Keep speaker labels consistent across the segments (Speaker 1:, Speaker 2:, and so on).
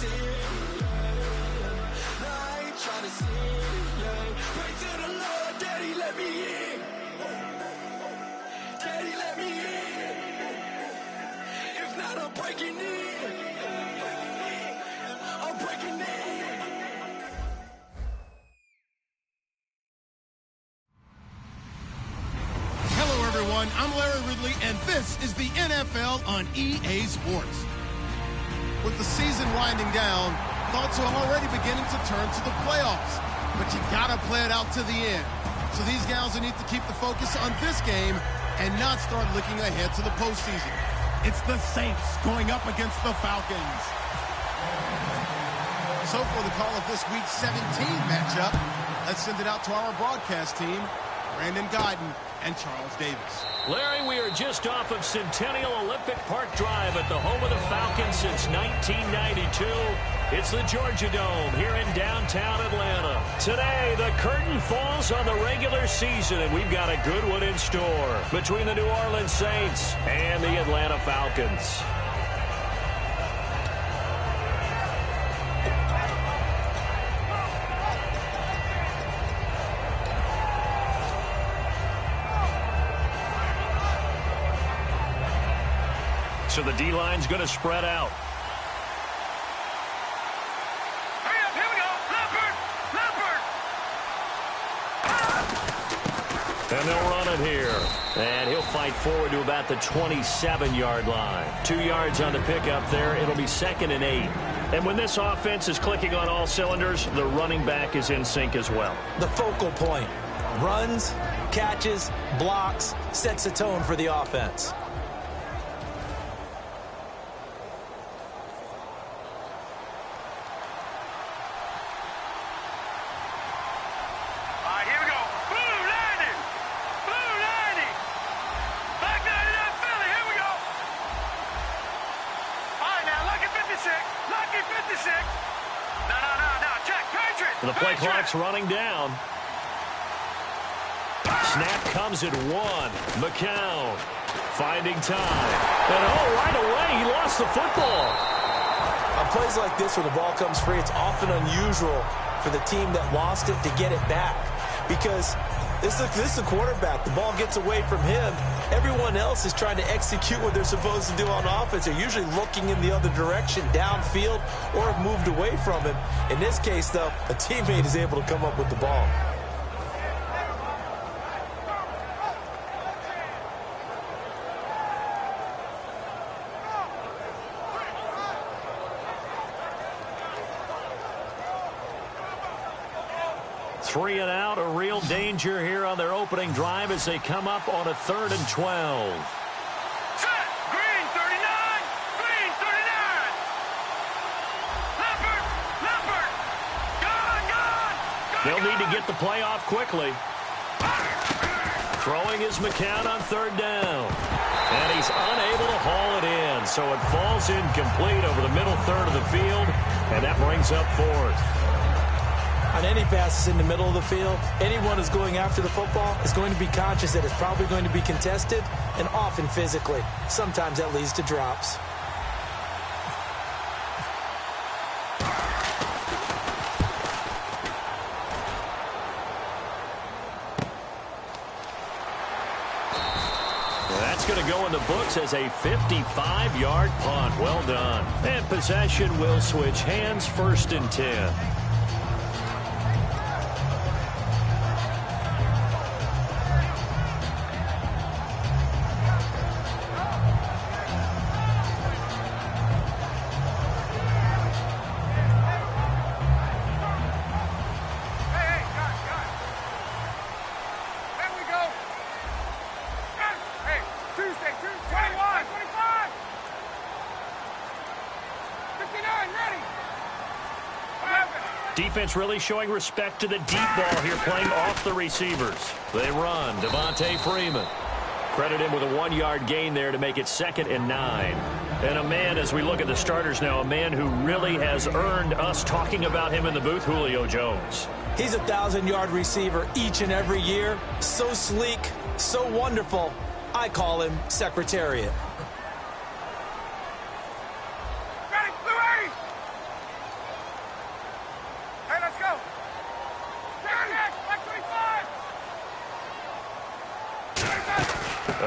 Speaker 1: sin. No, I ain't trying to sin. Pray to the Lord, Daddy, let me in. Daddy, let me in. If not, I'm breaking in. I'm breaking in.
Speaker 2: Hello, everyone. I'm Larry Ridley, and this is the NFL on EA Sports. With the season winding down, thoughts are already beginning to turn to the playoffs. But you gotta play it out to the end. So these guys will need to keep the focus on this game and not start looking ahead to the postseason. It's the Saints going up against the Falcons. So for the call of this Week 17 matchup, let's send it out to our broadcast team, Brandon Guyton and Charles Davis.
Speaker 3: Larry, we are just off of Centennial Olympic Park Drive at the home of the Falcons since 1992. It's the Georgia Dome here in downtown Atlanta. Today, the curtain falls on the regular season, and we've got a good one in store between the New Orleans Saints and the Atlanta Falcons. So the D-line's going to spread out.
Speaker 4: Hurry up, here we go. Leopard.
Speaker 3: And they'll run it here. And he'll fight forward to about the 27-yard line. 2 yards on the pickup there. It'll be 2nd and 8. And when this offense is clicking on all cylinders, the running back is in sync as well.
Speaker 5: The focal point. Runs, catches, blocks, sets a tone for the offense.
Speaker 3: The play clock's running down. Snap comes at 1. McCown finding time. And right away, he lost the football.
Speaker 5: On plays like this, when the ball comes free, it's often unusual for the team that lost it to get it back. Because this is the quarterback. The ball gets away from him. Everyone else is trying to execute what they're supposed to do on offense. They're usually looking in the other direction, downfield, or have moved away from him. In this case, though, a teammate is able to come up with the ball.
Speaker 3: Three and out, a real danger here on their opening drive as they come up on a 3rd and 12.
Speaker 4: Set! Green 39! Green 39! Leopard! Gone!
Speaker 3: They'll need to get the play off quickly. Throwing is McCown on 3rd down. And he's unable to haul it in, so it falls incomplete over the middle third of the field, and that brings up 4th.
Speaker 5: On any passes in the middle of the field, anyone who's going after the football is going to be conscious that it's probably going to be contested, and often physically. Sometimes that leads to drops.
Speaker 3: That's going to go in the books as a 55-yard punt. Well done. And possession will switch hands, 1st and 10. Defense really showing respect to the deep ball here, playing off the receivers. They run. Devontae Freeman. Credit him with a 1-yard gain there to make it 2nd and 9. And a man, as we look at the starters now, a man who really has earned us talking about him in the booth, Julio Jones.
Speaker 5: He's a 1,000-yard receiver each and every year. So sleek, so wonderful. I call him Secretariat.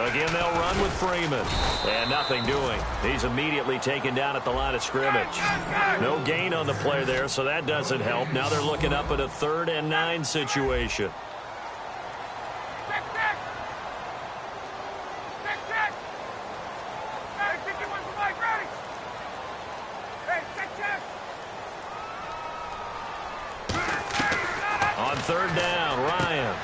Speaker 3: Again, they'll run with Freeman. And nothing doing. He's immediately taken down at the line of scrimmage. No gain on the play there, so that doesn't help. Now they're looking up at a 3rd and 9 situation. On 3rd down, Ryan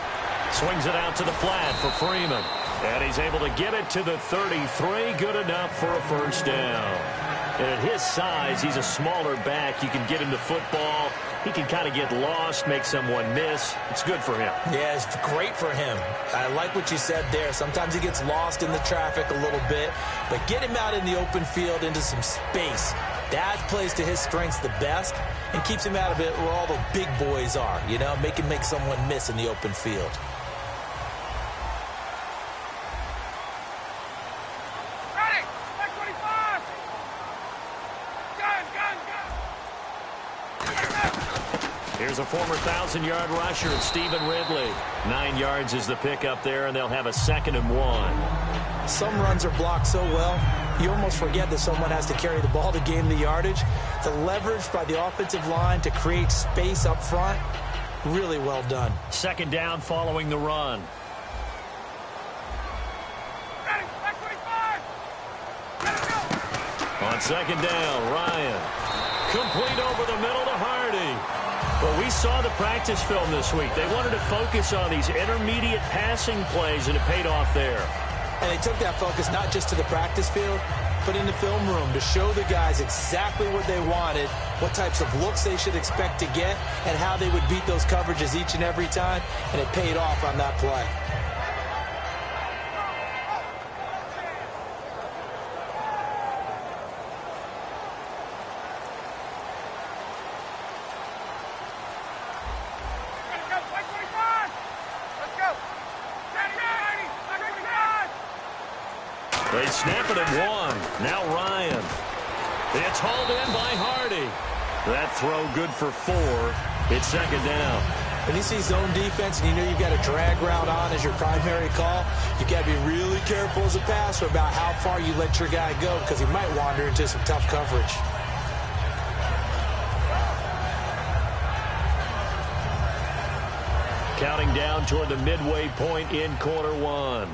Speaker 3: swings it out to the flat for Freeman. And he's able to get it to the 33. Good enough for a first down. And at his size, he's a smaller back. You can get him to football. He can kind of get lost, make someone miss. It's good for him.
Speaker 5: Yeah, it's great for him. I like what you said there. Sometimes he gets lost in the traffic a little bit. But get him out in the open field into some space. That plays to his strengths the best and keeps him out of it where all the big boys are. You know, make someone miss in the open field.
Speaker 3: Here's a former 1,000-yard rusher, Stephen Ridley. 9 yards is the pickup there, and they'll have a 2nd and 1.
Speaker 5: Some runs are blocked so well, you almost forget that someone has to carry the ball to gain the yardage. The leverage by the offensive line to create space up front, really well done.
Speaker 3: 2nd down following the run. On 2nd down, Ryan. Complete over the middle to Hardy. Well, we saw the practice film this week. They wanted to focus on these intermediate passing plays, and it paid off there.
Speaker 5: And they took that focus not just to the practice field, but in the film room to show the guys exactly what they wanted, what types of looks they should expect to get, and how they would beat those coverages each and every time, and it paid off on that play.
Speaker 3: They snap it at 1. Now Ryan. It's hauled in by Hardy. That throw good for 4. It's 2nd down.
Speaker 5: When you see zone defense and you know you've got a drag route on as your primary call, you got to be really careful as a passer about how far you let your guy go because he might wander into some tough coverage.
Speaker 3: Counting down toward the midway point in quarter 1.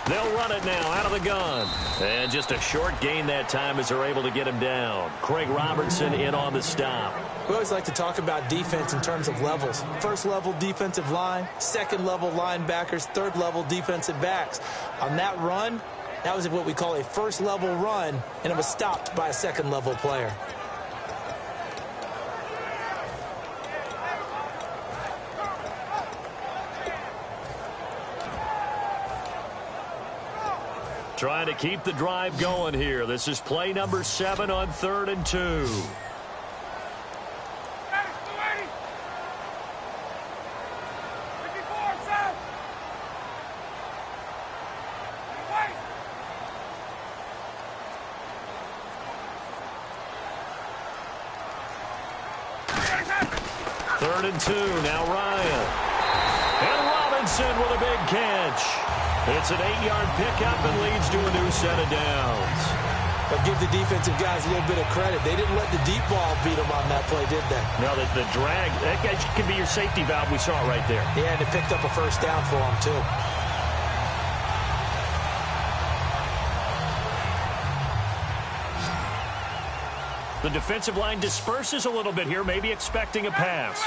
Speaker 3: They'll run it now out of the gun. And just a short gain that time as they're able to get him down. Craig Robertson in on the stop.
Speaker 5: We always like to talk about defense in terms of levels. First level defensive line, second level linebackers, third level defensive backs. On that run, that was what we call a first level run, and it was stopped by a second level player.
Speaker 3: Trying to keep the drive going here. This is play number 7 on 3rd and 2. Third and 2, now Ryan. And Robinson with a big catch. It's an 8-yard pickup and leads to a new set of downs.
Speaker 5: But give the defensive guys a little bit of credit. They didn't let the deep ball beat them on that play, did they?
Speaker 3: No, the drag, that could be your safety valve. We saw it right there.
Speaker 5: Yeah, and it picked up a first down for them, too.
Speaker 3: The defensive line disperses a little bit here, maybe expecting a pass.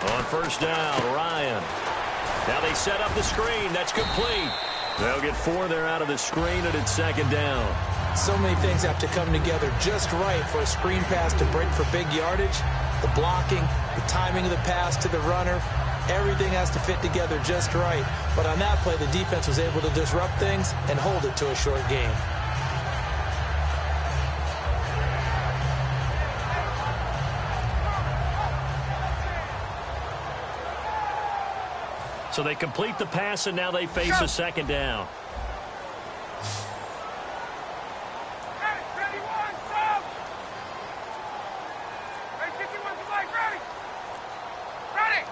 Speaker 3: On first down, Ryan. Now they set up the screen. That's complete. They'll get 4 there out of the screen, and it's 2nd down.
Speaker 5: So many things have to come together just right for a screen pass to break for big yardage. The blocking, the timing of the pass to the runner, everything has to fit together just right. But on that play, the defense was able to disrupt things and hold it to a short gain.
Speaker 3: So they complete the pass, and now they face a second down.
Speaker 4: Ready, one, stop. Hey, 51 to Mike, ready. Ready.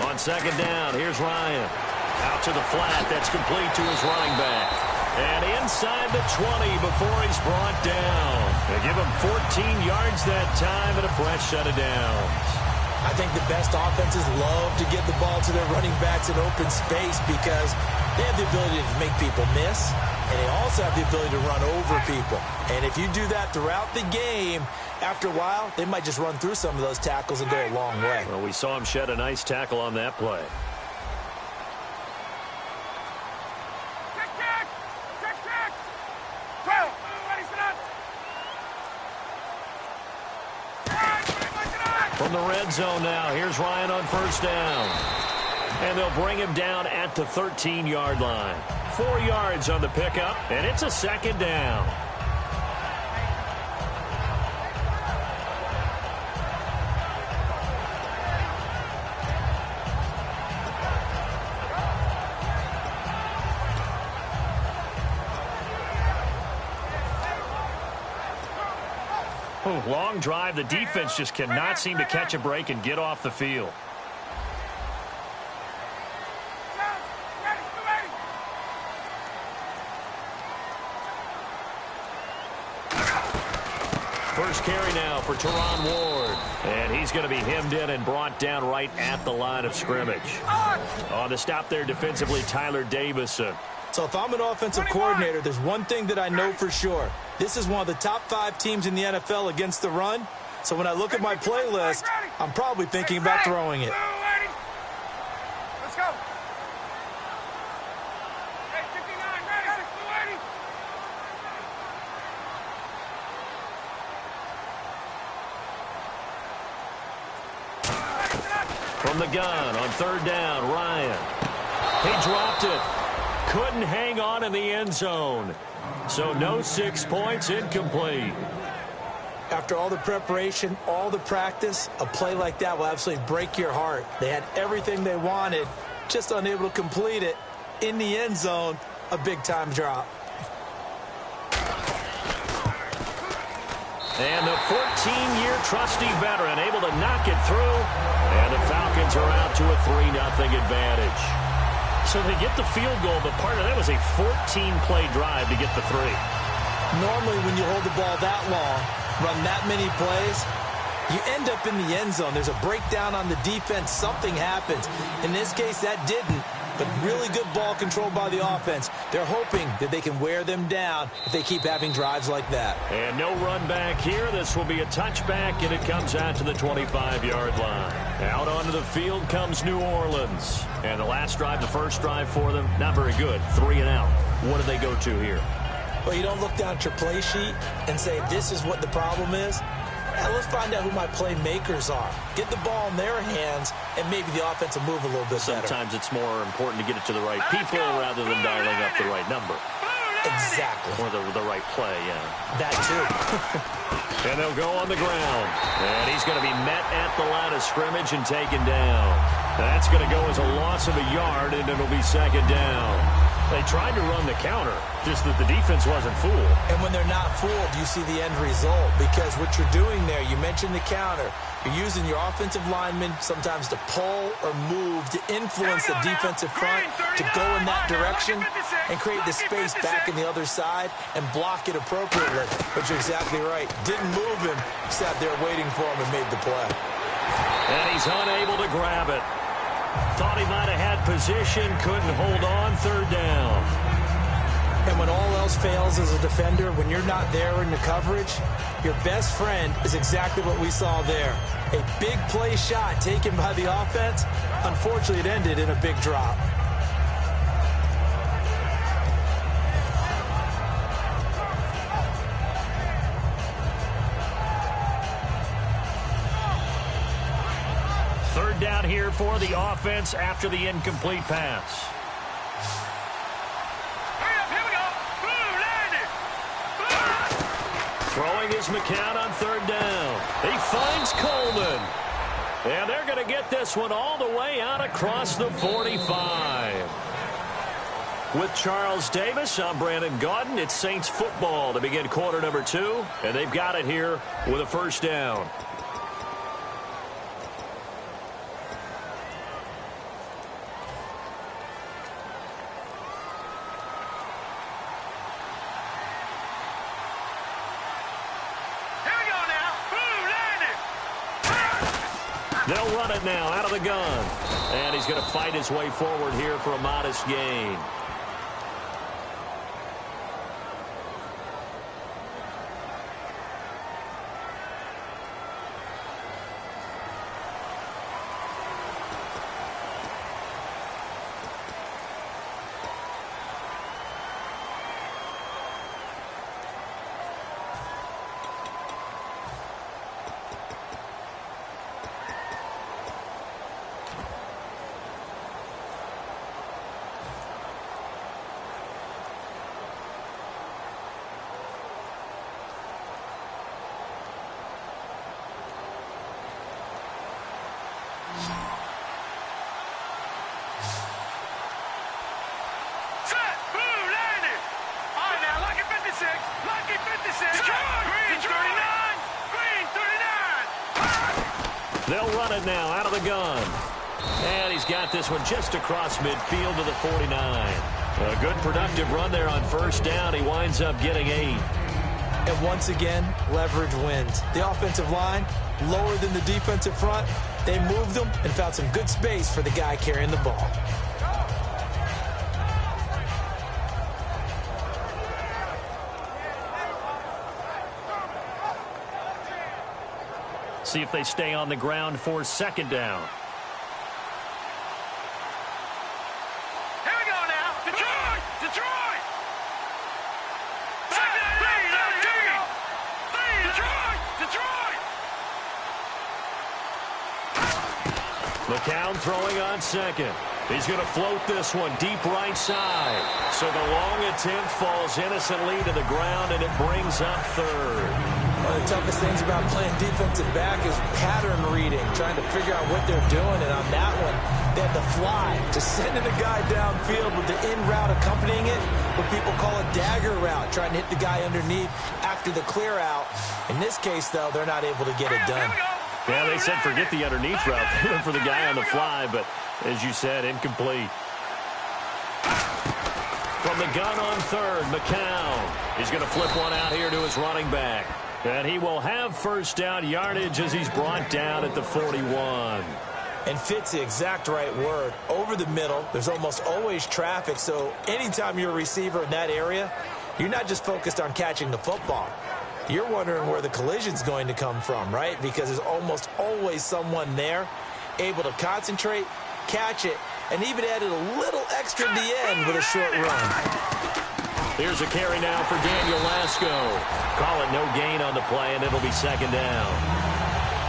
Speaker 3: On second down, here's Ryan. Out to the flat. That's complete to his running back. And inside the 20 before he's brought down. They give him 14 yards that time and a fresh set of downs.
Speaker 5: I think the best offenses love to get the ball to their running backs in open space because they have the ability to make people miss, and they also have the ability to run over people. And if you do that throughout the game, after a while, they might just run through some of those tackles and go a long way.
Speaker 3: Well, we saw him shed a nice tackle on that play.
Speaker 4: Check. 12. Ready, sit up.
Speaker 3: From the red zone now, here's Ryan on first down. And they'll bring him down at the 13-yard line. 4 yards on the pickup, and it's a second down. Long drive. The defense just cannot seem to catch a break and get off the field. First carry now for Teron Ward. And he's going to be hemmed in and brought down right at the line of scrimmage. On the stop there defensively, Tyler Davison.
Speaker 5: So if I'm an offensive coordinator, there's one thing that I know for sure. This is one of the top 5 teams in the NFL against the run. So when I look at my playlist, I'm probably thinking about throwing it.
Speaker 4: Let's go. Hey, 59, ready.
Speaker 3: From the gun on third down, Ryan. He dropped it. Couldn't hang on in the end zone. So no 6 points, incomplete.
Speaker 5: After all the preparation, all the practice, a play like that will absolutely break your heart. They had everything they wanted, just unable to complete it. In the end zone, a big-time drop.
Speaker 3: And the 14-year trusty veteran able to knock it through. And the Falcons are out to a 3-0 advantage. So they get the field goal, but part of that was a 14-play drive to get the 3.
Speaker 5: Normally, when you hold the ball that long, run that many plays, you end up in the end zone. There's a breakdown on the defense. Something happens. In this case, that didn't. But really good ball control by the offense. They're hoping that they can wear them down if they keep having drives like that.
Speaker 3: And no run back here. This will be a touchback, and it comes out to the 25-yard line. Out onto the field comes New Orleans. And the last drive, the first drive for them, not very good. 3 and out. What do they go to here?
Speaker 5: Well, you don't look down at your play sheet and say, this is what the problem is. Now let's find out who my playmakers are. Get the ball in their hands, and maybe the offense will move a little bit better.
Speaker 3: Sometimes it's more important to get it to the right people rather than dialing up the right number.
Speaker 5: Exactly.
Speaker 3: Or the right play, yeah.
Speaker 5: That too.
Speaker 3: And they'll go on the ground. And he's going to be met at the line of scrimmage and taken down. That's going to go as a loss of a yard, and it'll be second down. They tried to run the counter, just that the defense wasn't fooled.
Speaker 5: And when they're not fooled, you see the end result. Because what you're doing there, you mentioned the counter. You're using your offensive linemen sometimes to pull or move to influence the defensive front to go in that direction and create the space back in the other side and block it appropriately. But you're exactly right. Didn't move him, sat there waiting for him and made the play.
Speaker 3: And he's unable to grab it. Thought he might have had position, couldn't hold on, third down.
Speaker 5: And when all else fails as a defender, when you're not there in the coverage, your best friend is exactly what we saw there. A big play shot taken by the offense. Unfortunately, it ended in a big drop.
Speaker 3: Third down here for the offense after the incomplete pass.
Speaker 4: Here we go. Blue landed.
Speaker 3: Throwing is McCown on third down. He finds Coleman. And they're going to get this one all the way out across the 45. With Charles Davis, I'm Brandon Gaudin. It's Saints football to begin quarter number 2. And they've got it here with a first down. They'll run it now out of the gun. And he's going to fight his way forward here for a modest gain. They'll run it now out of the gun. And he's got this one just across midfield to the 49. A good productive run there on first down. He winds up getting 8.
Speaker 5: And once again, leverage wins. The offensive line, lower than the defensive front. They moved them and found some good space for the guy carrying the ball.
Speaker 3: See if they stay on the ground for second down.
Speaker 4: Here we go now. Detroit! Detroit! Detroit!
Speaker 3: McCown throwing on second. He's going to float this one deep right side. So the long attempt falls innocently to the ground, and it brings up third.
Speaker 5: One of the toughest things about playing defensive back is pattern reading, trying to figure out what they're doing. And on that one, they had the fly, just sending a guy downfield with the in route accompanying it, what people call a dagger route, trying to hit the guy underneath after the clear out. In this case, though, they're not able to get it done.
Speaker 3: Yeah, they said forget the underneath route. They went for the guy on the fly, but as you said, incomplete. From the gun on third, McCown. He's going to flip one out here to his running back. And he will have first down yardage as he's brought down at the 41.
Speaker 5: And fits the exact right word. Over the middle, there's almost always traffic, so anytime you're a receiver in that area, you're not just focused on catching the football. You're wondering where the collision's going to come from, right? Because there's almost always someone there able to concentrate, catch it, and even added a little extra at the end with a short run.
Speaker 3: Here's a carry now for Daniel Lasco. Call it no gain on the play, and it'll be second down.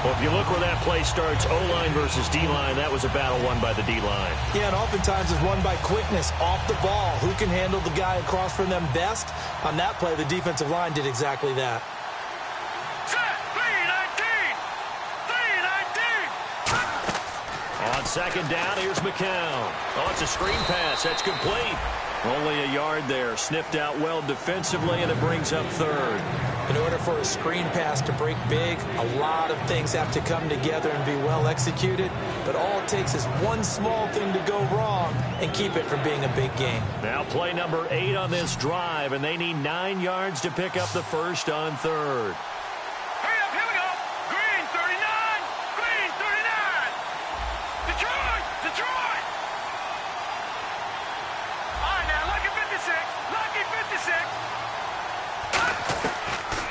Speaker 3: Well, if you look where that play starts, O-line versus D-line, that was a battle won by the D-line.
Speaker 5: Yeah, and oftentimes it's won by quickness off the ball. Who can handle the guy across from them best? On that play, the defensive line did exactly that.
Speaker 4: Set! 3-19! 3-19!
Speaker 3: On second down, here's McCown. Oh, it's a screen pass. That's complete. Only a yard there. Sniffed out well defensively, and it brings up third.
Speaker 5: In order for a screen pass to break big, a lot of things have to come together and be well executed. But all it takes is one small thing to go wrong and keep it from being a big game.
Speaker 3: Now play number 8 on this drive, and they need 9 yards to pick up the first on third.
Speaker 4: Hurry up, here we go. Green 39! Green 39! Detroit! Detroit! All right, now, lucky 56! Lucky 56!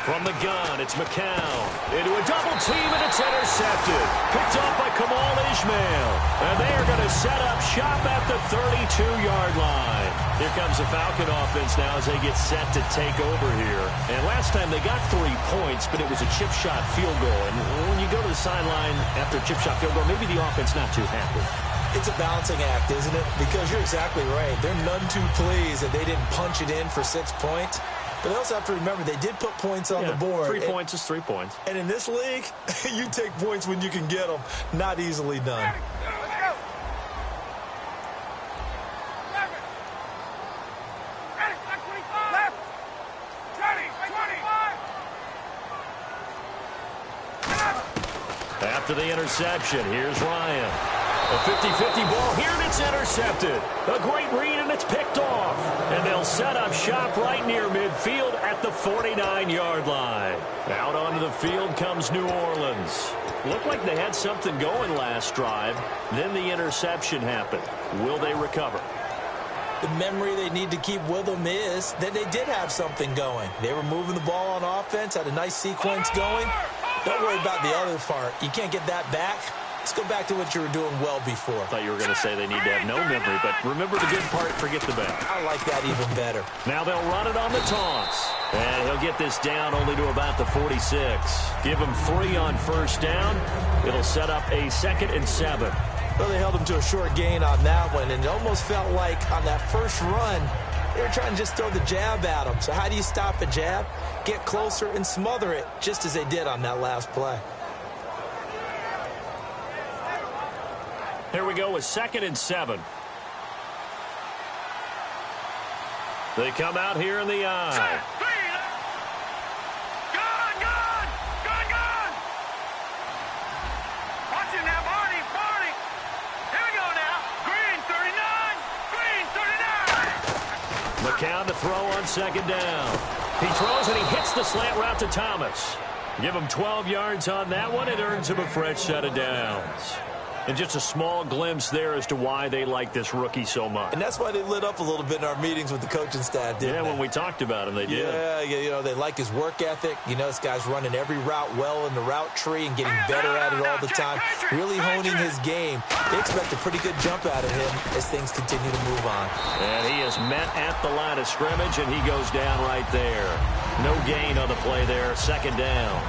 Speaker 3: From the gun, it's McCown. Into a double team, and it's intercepted. Picked off by Kamal Ishmael. And they are going to set up shop at the 32-yard line. Here comes the Falcon offense now as they get set to take over here. And last time they got 3 points, but it was a chip shot field goal. And when you go to the sideline after a chip shot field goal, maybe the offense not too happy.
Speaker 5: It's a balancing act, isn't it? Because you're exactly right. They're none too pleased that they didn't punch it in for 6 points. But they also have to remember they did put points on the board.
Speaker 3: 3 points is 3 points.
Speaker 5: And in this league, you take points when you can get them. Not easily done.
Speaker 3: After the interception, here's Ryan. A 50-50 ball here, and it's intercepted. A great read, and it's picked off. And they'll set up shop right near midfield at the 49-yard line. Out onto the field comes New Orleans. Looked like they had something going last drive. Then the interception happened. Will they recover?
Speaker 5: The memory they need to keep with them is that they did have something going. They were moving the ball on offense, had a nice sequence going. Don't worry about the other part. You can't get that back. Let's go back to what you were doing well before.
Speaker 3: I thought you were going to say they need to have no memory, but remember the good part, forget the bad.
Speaker 5: I like that even better.
Speaker 3: Now they'll run it on the toss. And he'll get this down only to about the 46. Give him 3 on first down. It'll set up a 2nd and 7.
Speaker 5: Well, they held him to a short gain on that one, and it almost felt like on that first run, they were trying to just throw the jab at him. So how do you stop a jab? Get closer and smother it, just as they did on that last play.
Speaker 3: Here we go with 2nd and 7. They come out here in the eye.
Speaker 4: Watch it now, Barney. Here we go now. Green 39. Green 39.
Speaker 3: McCown to throw on 2nd down. He throws and he hits the slant route to Thomas. Give him 12 yards on that one. It earns him a fresh set of downs. And just a small glimpse there as to why they like this rookie so much.
Speaker 5: And that's why they lit up a little bit in our meetings with the coaching staff, didn't they?
Speaker 3: Yeah, when we talked about him, they did.
Speaker 5: Yeah, you know, they like his work ethic. You know, this guy's running every route well in the route tree and getting better at it all the time, really honing his game. They expect a pretty good jump out of him as things continue to move on.
Speaker 3: And he is met at the line of scrimmage, and he goes down right there. No gain on the play there, 2nd down.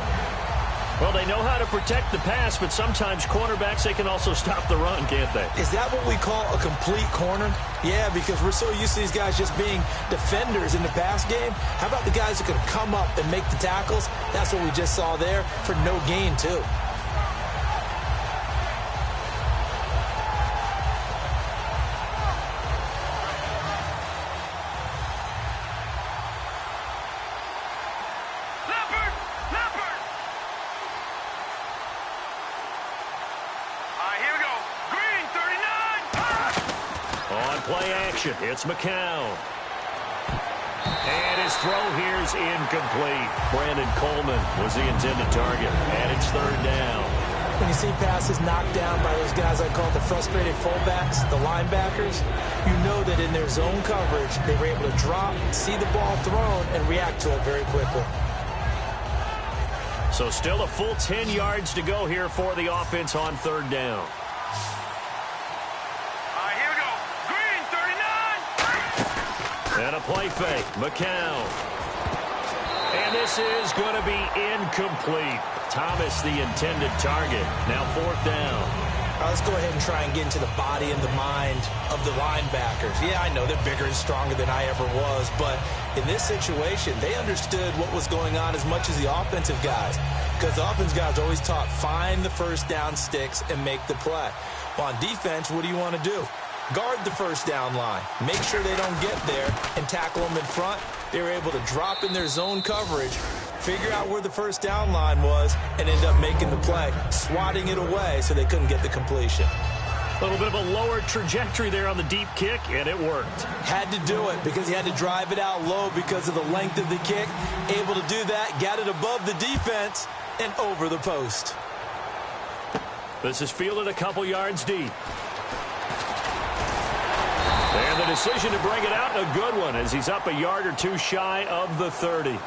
Speaker 3: Well, they know how to protect the pass, but sometimes cornerbacks, they can also stop the run, can't they?
Speaker 5: Is that what we call a complete corner? Yeah, because we're so used to these guys just being defenders in the pass game. How about the guys who can come up and make the tackles? That's what we just saw there for no gain, too.
Speaker 3: It's McCown. And his throw here is incomplete. Brandon Coleman was the intended target. And it's 3rd down.
Speaker 5: When you see passes knocked down by those guys I call the frustrated fullbacks, the linebackers, you know that in their zone coverage, they were able to drop, see the ball thrown, and react to it very quickly.
Speaker 3: So still a full 10 yards to go here for the offense on 3rd down. And a play fake. McCown. And this is going to be incomplete. Thomas, the intended target. Now 4th down.
Speaker 5: All right, let's go ahead and try and get into the body and the mind of the linebackers. Yeah, I know they're bigger and stronger than I ever was, but in this situation, they understood what was going on as much as the offensive guys, because the offensive guys are always taught, find the first down sticks and make the play. Well, on defense, what do you want to do? Guard the first down line. Make sure they don't get there and tackle them in front. They were able to drop in their zone coverage, figure out where the first down line was, and end up making the play, swatting it away so they couldn't get the completion.
Speaker 3: A little bit of a lower trajectory there on the deep kick, and it worked.
Speaker 5: Had to do it because he had to drive it out low because of the length of the kick. Able to do that, got it above the defense, and over the post.
Speaker 3: This is fielded a couple yards deep. And the decision to bring it out, a good one, as he's up a yard or two shy of the 30.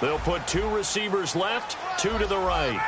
Speaker 3: They'll put 2 receivers left, 2 to the right.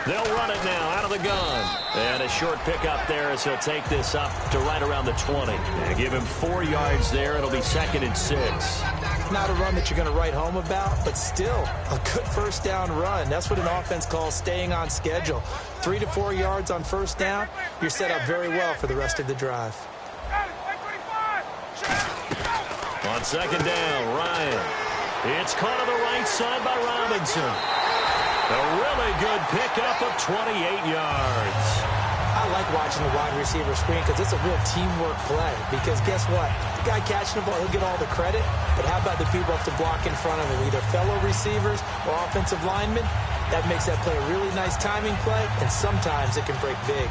Speaker 3: They'll run it now out of the gun. And a short pickup there as he'll take this up to right around the 20. And give him 4 yards there. It'll be 2nd and 6.
Speaker 5: Not a run that you're going to write home about, but still a good first down run. That's what an offense calls staying on schedule. 3 to 4 yards on first down. You're set up very well for the rest of the drive.
Speaker 3: On 2nd down, Ryan. It's caught on the right side by Robinson. A really good pickup of 28 yards.
Speaker 5: I like watching the wide receiver screen because it's a real teamwork play. Because guess what? The guy catching the ball, he'll get all the credit. But how about the people up to block in front of him, either fellow receivers or offensive linemen? That makes that play a really nice timing play, and sometimes it can break big.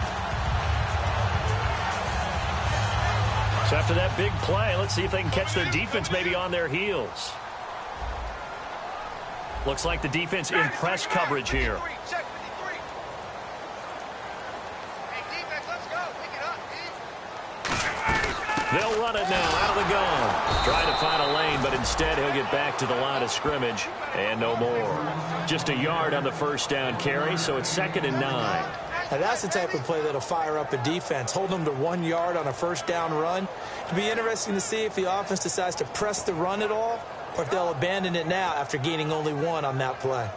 Speaker 3: So after that big play, let's see if they can catch their defense maybe on their heels. Looks like the defense in press coverage here. They'll run it now out of the gun. Trying to find a lane, but instead he'll get back to the line of scrimmage. And no more. Just a yard on the first down carry, so it's 2nd and 9.
Speaker 5: Now that's the type of play that'll fire up a defense. Hold them to 1 yard on a first down run. It'll be interesting to see if the offense decides to press the run at all, or if they'll abandon it now after gaining only 1 on that play.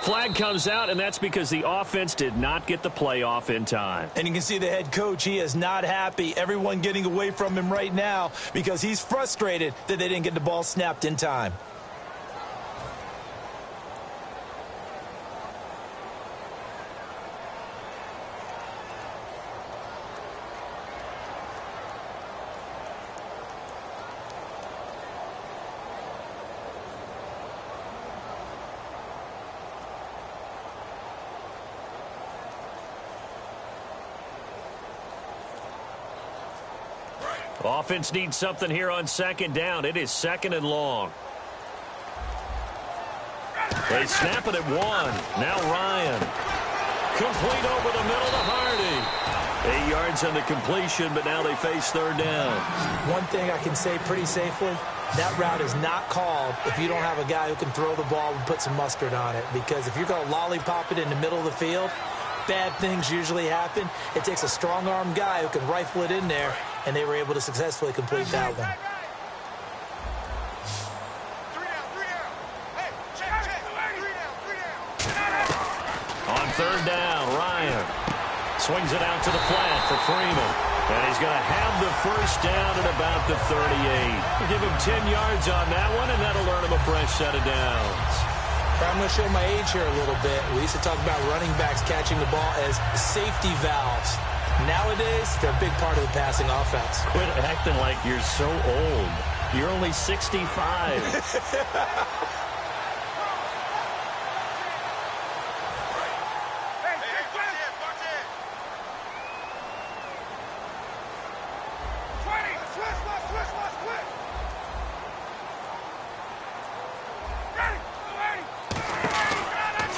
Speaker 3: Flag comes out, and that's because the offense did not get the play off in time.
Speaker 5: And you can see the head coach, he is not happy. Everyone getting away from him right now because he's frustrated that they didn't get the ball snapped in time.
Speaker 3: Offense needs something here on 2nd down. It is 2nd and long. They snap it at 1. Now Ryan. Complete over the middle to Hardy. 8 yards on the completion, but now they face 3rd down.
Speaker 5: One thing I can say pretty safely, that route is not called if you don't have a guy who can throw the ball and put some mustard on it. Because if you're going to lollipop it in the middle of the field, bad things usually happen. It takes a strong-arm guy who can rifle it in there, and they were able to successfully complete that one.
Speaker 3: On 3rd down, Ryan swings it out to the flat for Freeman. And he's going to have the first down at about the 38. We'll give him 10 yards on that one, and that'll earn him a fresh set of downs.
Speaker 5: I'm going to show my age here a little bit. We used to talk about running backs catching the ball as safety valves. Nowadays, they're a big part of the passing offense.
Speaker 3: Quit acting like you're so old. You're only 65.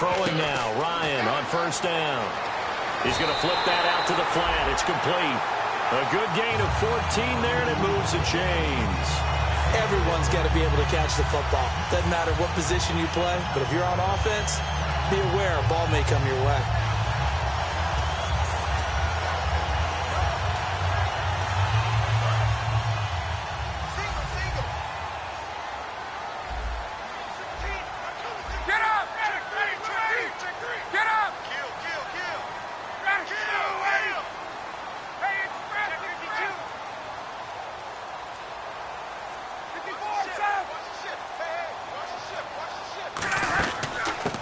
Speaker 3: Throwing now, Ryan on 1st down. He's going to flip that out to the flat. It's complete. A good gain of 14 there, and it moves the chains.
Speaker 5: Everyone's got to be able to catch the football. Doesn't matter what position you play, but if you're on offense, be aware a ball may come your way.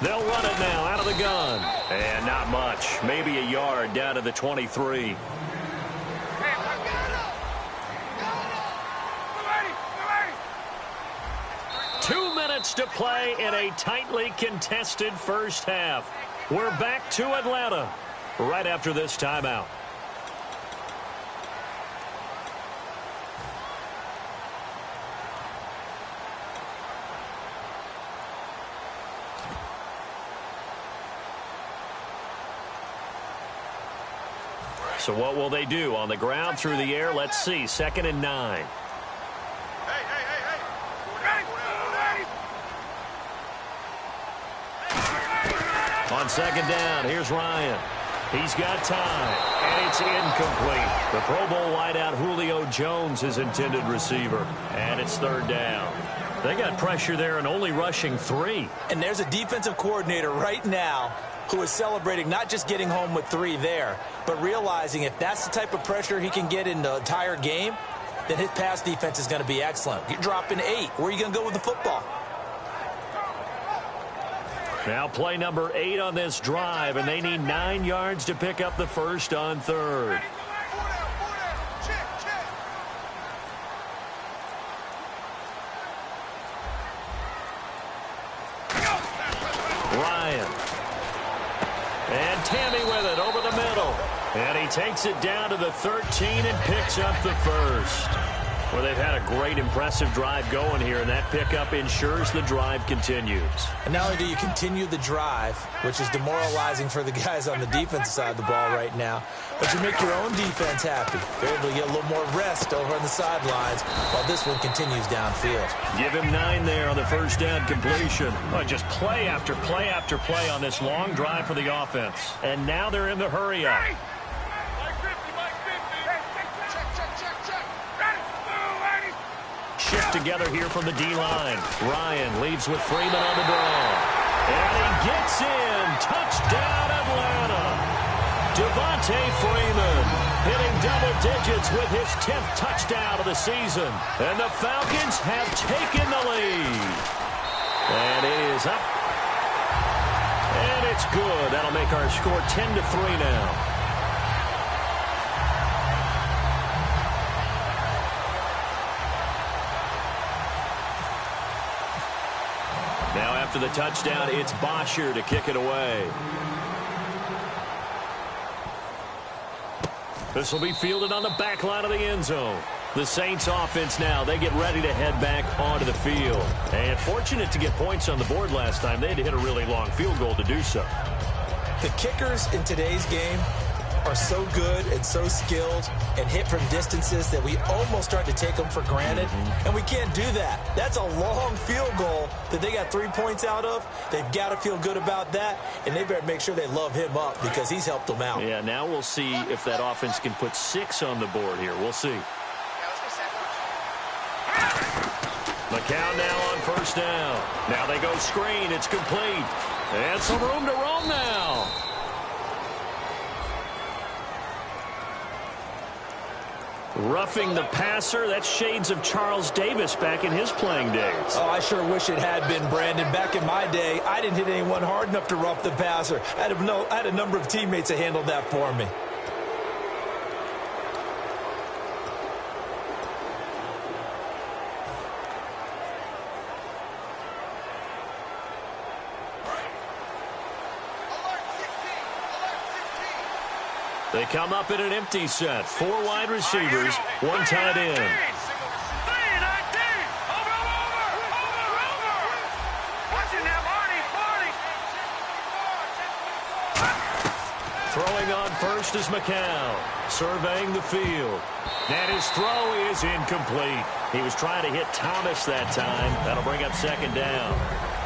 Speaker 3: They'll run it now out of the gun. And not much. push, maybe a yard down to the 23. 2 minutes to play in a tightly contested first half. We're back to Atlanta right after this timeout. So what will they do? On the ground, through the air, let's see. 2nd and 9. On 2nd down, here's Ryan. He's got time, and it's incomplete. The Pro Bowl wideout Julio Jones, his intended receiver, and it's 3rd down. They got pressure there and only rushing 3.
Speaker 5: And there's a defensive coordinator right now who is celebrating not just getting home with 3 there, but realizing if that's the type of pressure he can get in the entire game, then his pass defense is going to be excellent. You're dropping 8. Where are you going to go with the football?
Speaker 3: Now play number 8 on this drive, and they need 9 yards to pick up the first on 3rd. Ryan. And Tammy with it over the middle. And he takes it down to the 13 and picks up the first. Well, they've had a great, impressive drive going here, and that pickup ensures the drive continues.
Speaker 5: And not only do you continue the drive, which is demoralizing for the guys on the defensive side of the ball right now, but you make your own defense happy. They're able to get a little more rest over on the sidelines while this one continues downfield.
Speaker 3: Give him 9 there on the first down completion. Well, just play after play after play on this long drive for the offense. And now they're in the hurry-up. Shift together here from the D-line. Ryan leaves with Freeman on the ball. And he gets in. Touchdown, Atlanta. Devontae Freeman hitting double digits with his 10th touchdown of the season. And the Falcons have taken the lead. And it is up. And it's good. That'll make our score 10-3 now. Now after the touchdown, it's Bosher to kick it away. This will be fielded on the back line of the end zone. The Saints offense now, they get ready to head back onto the field. And fortunate to get points on the board last time. They had to hit a really long field goal to do so.
Speaker 5: The kickers in today's game are so good and so skilled and hit from distances that we almost start to take them for granted. And we can't do that. That's a long field goal that they got 3 points out of. They've got to feel good about that, and they better make sure they love him up because he's helped them out.
Speaker 3: Yeah, now we'll see if that offense can put 6 on the board here. We'll see. McCown now on first down. Now they go screen. It's complete. And some room to roam now. Roughing the passer, that's shades of Charles Davis back in his playing days.
Speaker 5: Oh, I sure wish it had been, Brandon. Back in my day, I didn't hit anyone hard enough to rough the passer. I had a number of teammates that handled that for me.
Speaker 3: They come up in an empty set. 4 wide receivers, 1 tight end. Throwing on first is McCown, surveying the field. And his throw is incomplete. He was trying to hit Thomas that time. That'll bring up 2nd down.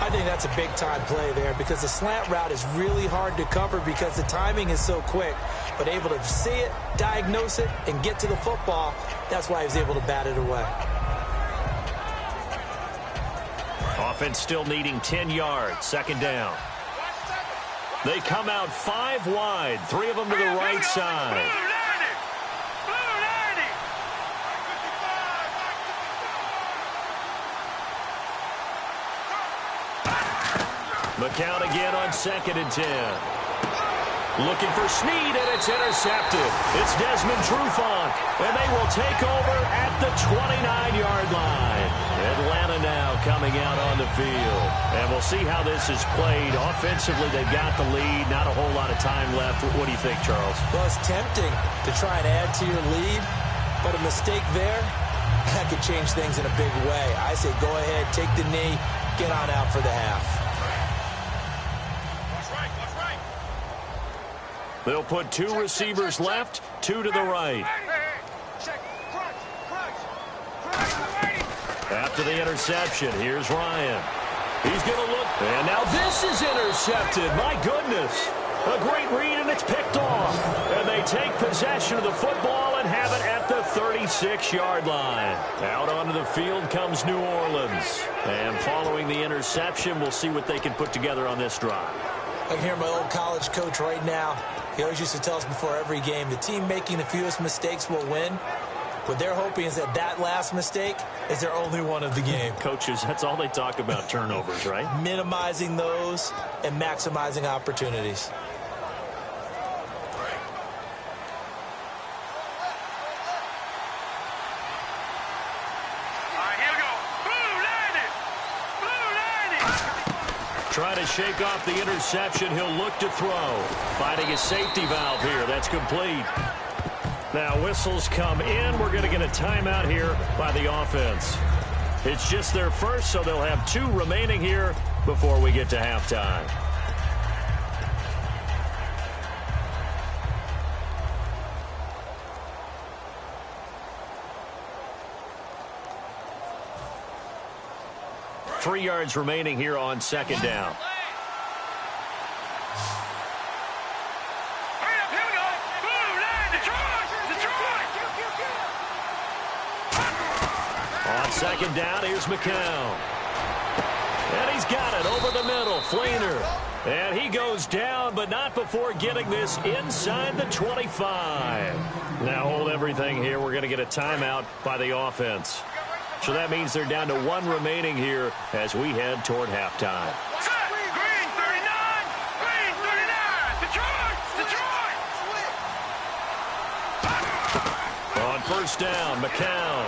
Speaker 5: I think that's a big-time play there because the slant route is really hard to cover because the timing is so quick. But able to see it, diagnose it, and get to the football, that's why he was able to bat it away.
Speaker 3: Offense still needing 10 yards. 2nd down. They come out 5 wide, 3 of them to the right side. McCown again on 2nd and 10. Looking for Snead, and it's intercepted. It's Desmond Trufant, and they will take over at the 29-yard line. Atlanta now coming out on the field. And we'll see how this is played. Offensively, they've got the lead. Not a whole lot of time left. What do you think, Charles?
Speaker 5: Well, it's tempting to try and add to your lead, but a mistake there, that could change things in a big way. I say go ahead, take the knee, get on out for the half.
Speaker 3: They'll put 2 receivers left, 2 to the right. After the interception, here's Ryan. He's going to look, and now this is intercepted. My goodness. A great read, and it's picked off. And they take possession of the football and have it at the 36-yard line. Out onto the field comes New Orleans. And following the interception, we'll see what they can put together on this drive.
Speaker 5: I can hear my old college coach right now. He always used to tell us before every game, the team making the fewest mistakes will win. What they're hoping is that last mistake is their only one of the game.
Speaker 3: Coaches, that's all they talk about, turnovers, right?
Speaker 5: Minimizing those and maximizing opportunities.
Speaker 3: Trying to shake off the interception. He'll look to throw. Finding his safety valve here. That's complete. Now whistles come in. We're going to get a timeout here by the offense. It's just their first, so they'll have 2 remaining here before we get to halftime. Three yards remaining here on second down. On second down, here's McCown. And he's got it over the middle. Fleener. And he goes down, but not before getting this inside the 25. Now hold everything here. We're going to get a timeout by the offense. So that means they're down to 1 remaining here as we head toward halftime.
Speaker 4: Green 39! Green 39! Detroit!
Speaker 3: On first down, McCown.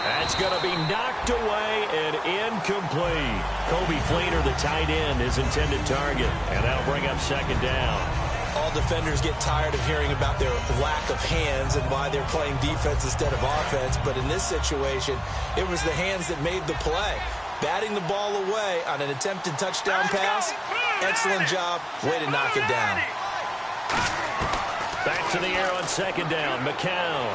Speaker 3: That's going to be knocked away and incomplete. Kobe Fleener, the tight end, his intended target. And that'll bring up second down.
Speaker 5: All defenders get tired of hearing about their lack of hands and why they're playing defense instead of offense. But in this situation, it was the hands that made the play. Batting the ball away on an attempted touchdown pass. Excellent job. Way to knock it down.
Speaker 3: Back to the air on second down. McCown.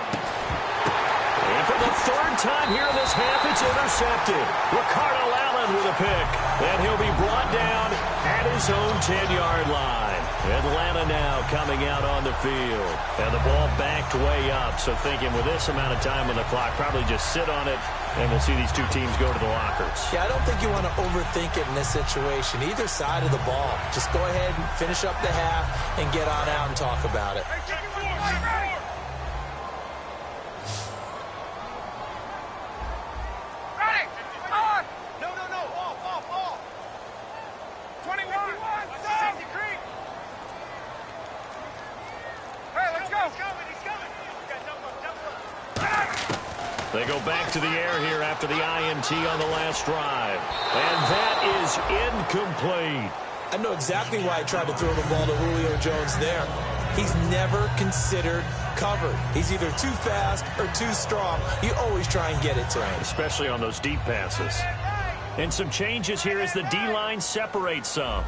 Speaker 3: And for the 3rd time here in this half, it's intercepted. Ricardo Allen with a pick. And he'll be brought down at his own 10-yard line. Atlanta now coming out on the field. And the ball backed way up. So thinking with this amount of time on the clock, probably just sit on it, and we'll see these 2 teams go to the lockers.
Speaker 5: Yeah, I don't think you want to overthink it in this situation. Either side of the ball. Just go ahead and finish up the half and get on out and talk about it.
Speaker 3: They go back to the air here after the INT on the last drive. And that is incomplete.
Speaker 5: I know exactly why I tried to throw the ball to Julio Jones there. He's never considered covered. He's either too fast or too strong. You always try and get it to him.
Speaker 3: Especially on those deep passes. And some changes here as the D-line separates some.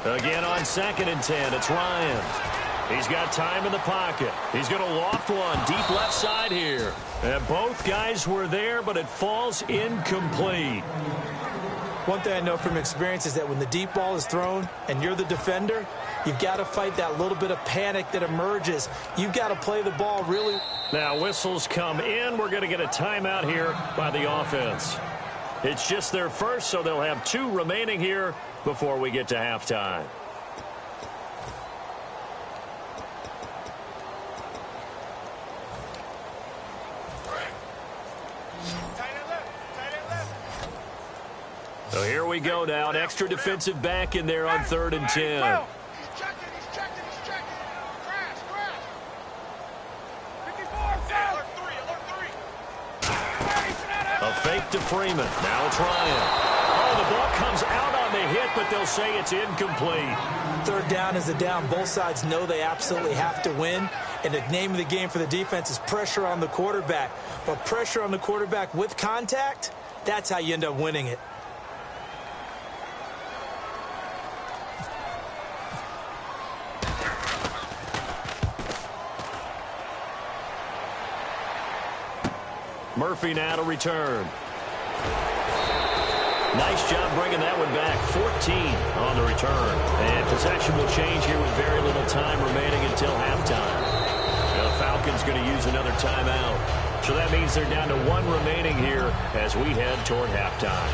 Speaker 3: Again on 2nd and 10, it's Ryan. He's got time in the pocket. He's going to loft one deep left side here. And both guys were there, but it falls incomplete.
Speaker 5: One thing I know from experience is that when the deep ball is thrown and you're the defender, you've got to fight that little bit of panic that emerges. You've got to play the ball really.
Speaker 3: Now whistles come in. We're going to get a timeout here by the offense. It's just their first, so they'll have 2 remaining here before we get to halftime. So here we go now. An extra defensive back in there on 3rd and 10.
Speaker 4: He's checking. Crash. 54, alert 3.
Speaker 3: A fake to Freeman. Now it's Ryan. Oh, the ball comes out on the hit, but they'll say it's incomplete.
Speaker 5: 3rd down is a down. Both sides know they absolutely have to win. And the name of the game for the defense is pressure on the quarterback. But pressure on the quarterback with contact, that's how you end up winning it.
Speaker 3: Murphy now to return. Nice job bringing that one back. 14 on the return. And possession will change here with very little time remaining until halftime. The Falcons going to use another timeout. So that means they're down to 1 remaining here as we head toward halftime.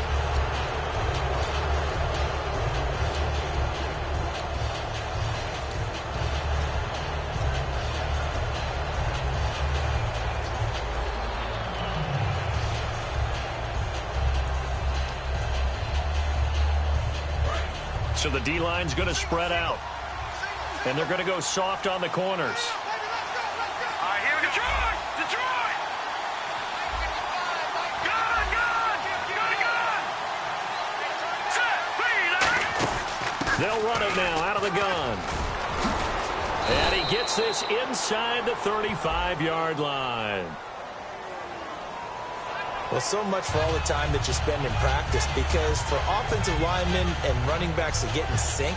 Speaker 3: So the D-line's going to spread out. And they're going to go soft on the corners.
Speaker 4: Here we go. Detroit! Gun! Set, speed!
Speaker 3: They'll run it now out of the gun. And he gets this inside the 35-yard line.
Speaker 5: Well, so much for all the time that you spend in practice, because for offensive linemen and running backs to get in sync,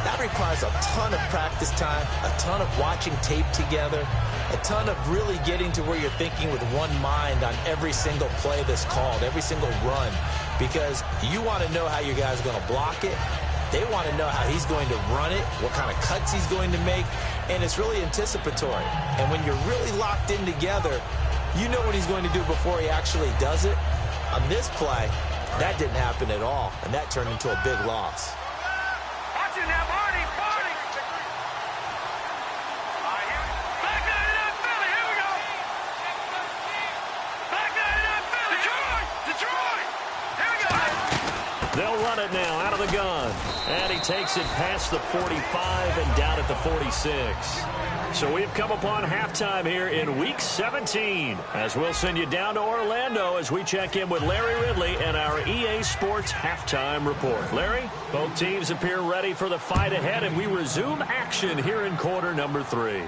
Speaker 5: that requires a ton of practice time, a ton of watching tape together, a ton of really getting to where you're thinking with one mind on every single play that's called, every single run, because you want to know how your guy's going to block it. They want to know how he's going to run it, what kind of cuts he's going to make, and it's really anticipatory. And when you're really locked in together, you know what he's going to do before he actually does it. On this play, that didn't happen at all, and that turned into a big loss.
Speaker 4: Watch it now, Barney! Back 99 Philly, here we go! Back 99 Philly! Detroit! Here we go!
Speaker 3: They'll run it now out of the gun. And he takes it past the 45 and down at the 46. So we've come upon halftime here in Week 17 as we'll send you down to Orlando as we check in with Larry Ridley and our EA Sports Halftime Report. Larry, both teams appear ready for the fight ahead, and we resume action here in quarter number 3.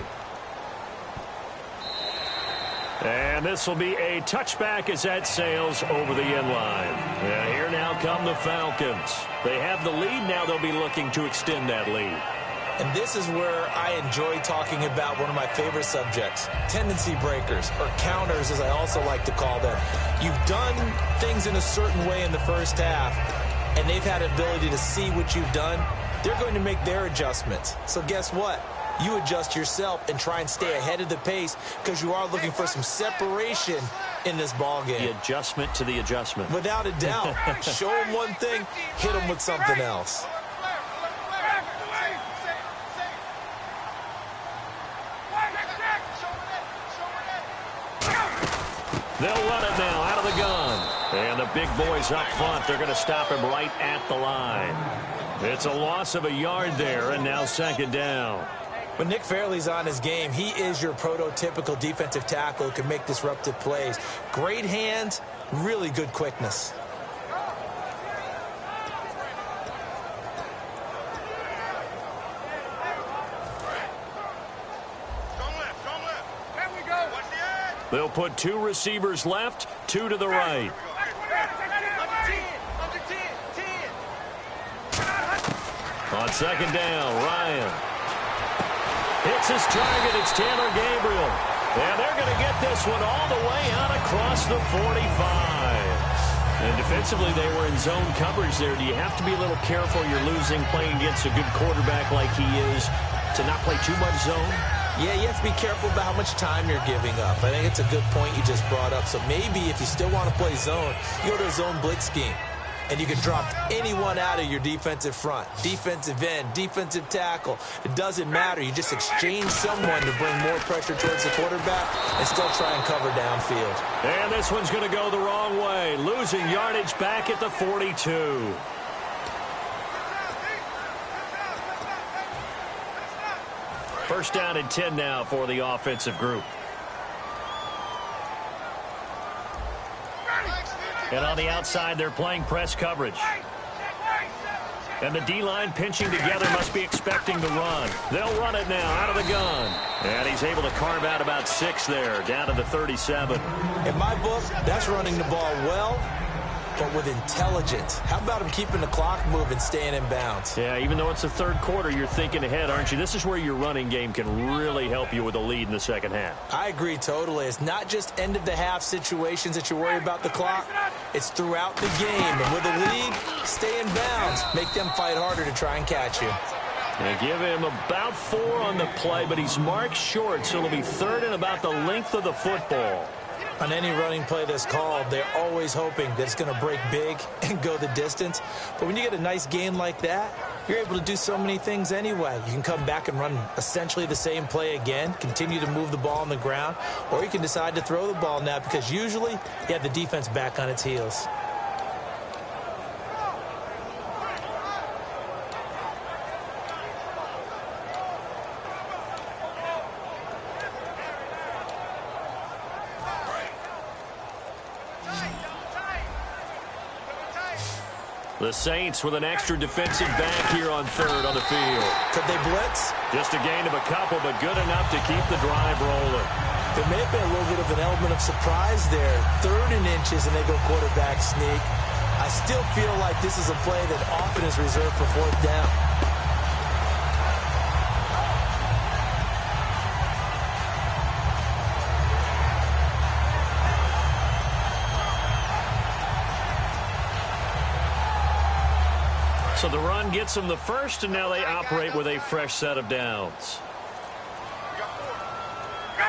Speaker 3: And this will be a touchback as that sails over the end line. And here now come the Falcons. They have the lead. Now they'll be looking to extend that lead.
Speaker 5: And this is where I enjoy talking about one of my favorite subjects, tendency breakers, or counters as I also like to call them. You've done things in a certain way in the first half, and they've had an ability to see what you've done. They're going to make their adjustments. So guess what? You adjust yourself and try and stay ahead of the pace because you are looking for some separation in this ball game.
Speaker 3: The adjustment to the adjustment.
Speaker 5: Without a doubt. Show them one thing, hit them with something else.
Speaker 3: They'll run it now out of the gun. And the big boys up front, they're going to stop him right at the line. It's a loss of a yard there, and now second down.
Speaker 5: When Nick Fairley's on his game, he is your prototypical defensive tackle who can make disruptive plays. Great hands, really good quickness.
Speaker 3: They'll put 2 receivers left, 2 to the right. On second down, Ryan hits his target. It's Taylor Gabriel. And they're going to get this one all the way out across the 45. And defensively, they were in zone coverage there. Do you have to be a little careful? You're losing playing against a good quarterback like he is to not play too much zone?
Speaker 5: Yeah, you have to be careful about how much time you're giving up. I think it's a good point you just brought up. So maybe if you still want to play zone, you go to a zone blitz scheme. And you can drop anyone out of your defensive front, defensive end, defensive tackle. It doesn't matter. You just exchange someone to bring more pressure towards the quarterback and still try and cover downfield.
Speaker 3: And this one's going to go the wrong way. Losing yardage back at the 42. First down and 10 now for the offensive group. And on the outside, they're playing press coverage. And the D-line pinching together must be expecting the run. They'll run it now out of the gun. And he's able to carve out about 6 there, down to the 37.
Speaker 5: In my book, that's running the ball well, but with intelligence. How about him keeping the clock moving, staying in bounds?
Speaker 3: Yeah, even though it's the third quarter, you're thinking ahead, aren't you? This is where your running game can really help you with a lead in the second half.
Speaker 5: I agree totally. It's not just end-of-the-half situations that you worry about the clock. It's throughout the game. And with a lead, stay in bounds. Make them fight harder to try and catch you.
Speaker 3: And give him about 4 on the play, but he's marked short, so it'll be third and about the length of the football.
Speaker 5: On any running play that's called, they're always hoping that it's going to break big and go the distance. But when you get a nice gain like that, you're able to do so many things anyway. You can come back and run essentially the same play again, continue to move the ball on the ground, or you can decide to throw the ball now because usually you have the defense back on its heels.
Speaker 3: The Saints with an extra defensive back here on third on the field.
Speaker 5: Could they blitz?
Speaker 3: Just a gain of a couple, but good enough to keep the drive rolling.
Speaker 5: There may have been a little bit of an element of surprise there. 3rd and inches, and they go quarterback sneak. I still feel like this is a play that often is reserved for 4th down.
Speaker 3: So the run gets them the first, and now they operate with a fresh set of downs.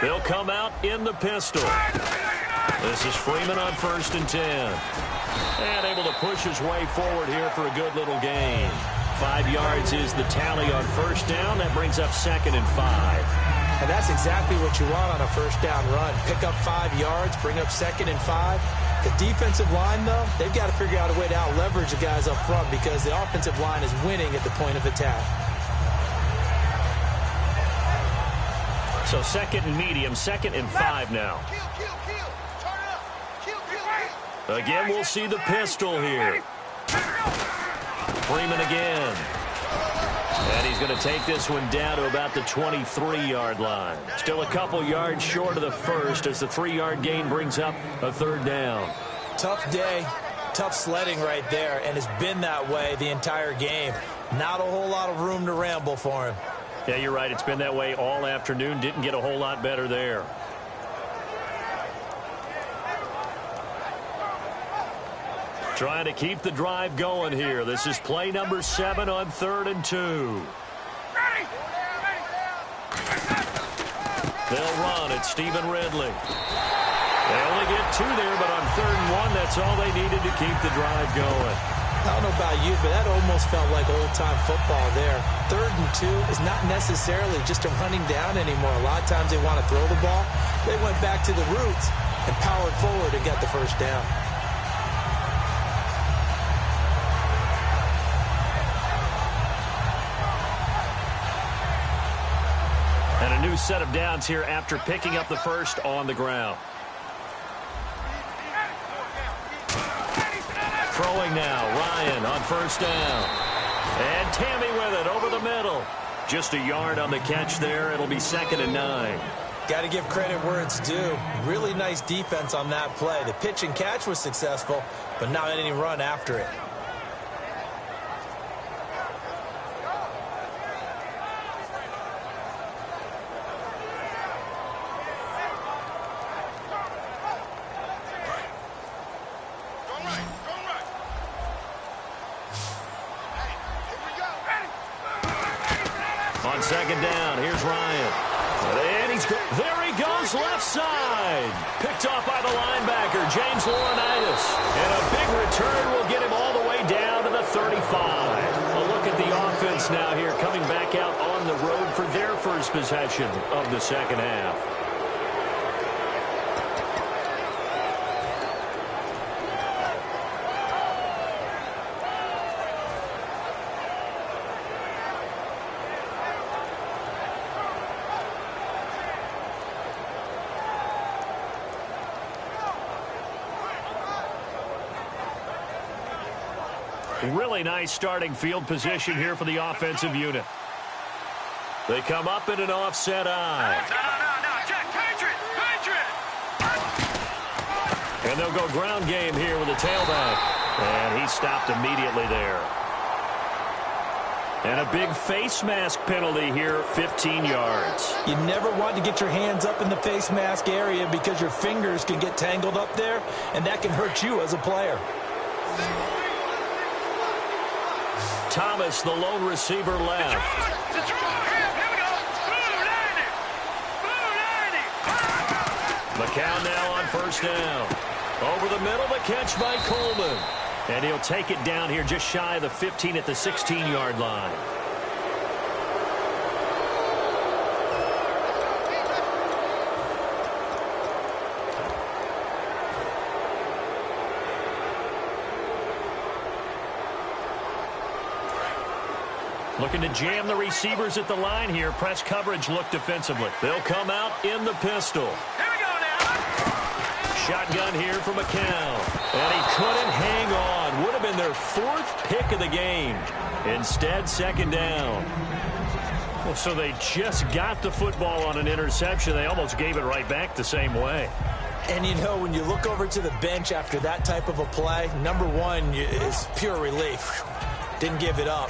Speaker 3: They'll come out in the pistol. This is Freeman on 1st and 10. And able to push his way forward here for a good little gain. 5 yards is the tally on 1st down. That brings up 2nd and 5.
Speaker 5: And that's exactly what you want on a 1st down run. Pick up 5 yards, bring up 2nd and 5. The defensive line, though, they've got to figure out a way to out-leverage the guys up front because the offensive line is winning at the point of attack.
Speaker 3: So 2nd and medium, 2nd and 5 now. Again, we'll see the pistol here. Freeman again. And he's going to take this one down to about the 23-yard line. Still a couple yards short of the first as the 3-yard gain brings up a 3rd down.
Speaker 5: Tough day, tough sledding right there, and it's been that way the entire game. Not a whole lot of room to ramble for him.
Speaker 3: Yeah, you're right. It's been that way all afternoon. Didn't get a whole lot better there. Trying to keep the drive going here. This is play number 7 on 3rd and 2. They'll run at Stephen Ridley. They only get 2 there, but on 3rd and 1, that's all they needed to keep the drive going.
Speaker 5: I don't know about you, but that almost felt like old-time football there. 3rd and 2 is not necessarily just a running down anymore. A lot of times they want to throw the ball. They went back to the roots and powered forward and got the 1st down.
Speaker 3: And a new set of downs here after picking up the first on the ground. Throwing now, Ryan on 1st down. And Tammy with it over the middle. Just a yard on the catch there. It'll be 2nd and 9.
Speaker 5: Got to give credit where it's due. Really nice defense on that play. The pitch and catch was successful, but not any run after it.
Speaker 3: On second down, here's Ryan. And there he goes, left side. Picked off by the linebacker, James Laurinaitis. And a big return will get him all the way down to the 35. A look at the offense now here, coming back out on the road for their first possession of the second half. Really nice starting field position here for the offensive unit. They come up in an offset eye.
Speaker 4: No, check, Patriot!
Speaker 3: And they'll go ground game here with a tailback. And he stopped immediately there. And a big face mask penalty here, 15 yards.
Speaker 5: You never want to get your hands up in the face mask area because your fingers can get tangled up there, and that can hurt you as a player.
Speaker 3: Thomas, the lone receiver, left.
Speaker 4: Here we go. Blue 90.
Speaker 3: McCown now on first down. Over the middle, the catch by Coleman. And he'll take it down here just shy of the 15 at the 16-yard line. Looking to jam the receivers at the line here. Press coverage look defensively. They'll come out in the pistol.
Speaker 4: Here we go now.
Speaker 3: Shotgun here for McCown. And he couldn't hang on. Would have been their fourth pick of the game. Instead, second down. Well, so they just got the football on an interception. They almost gave it right back the same way.
Speaker 5: And, you know, when you look over to the bench after that type of a play, number one is pure relief. Didn't give it up.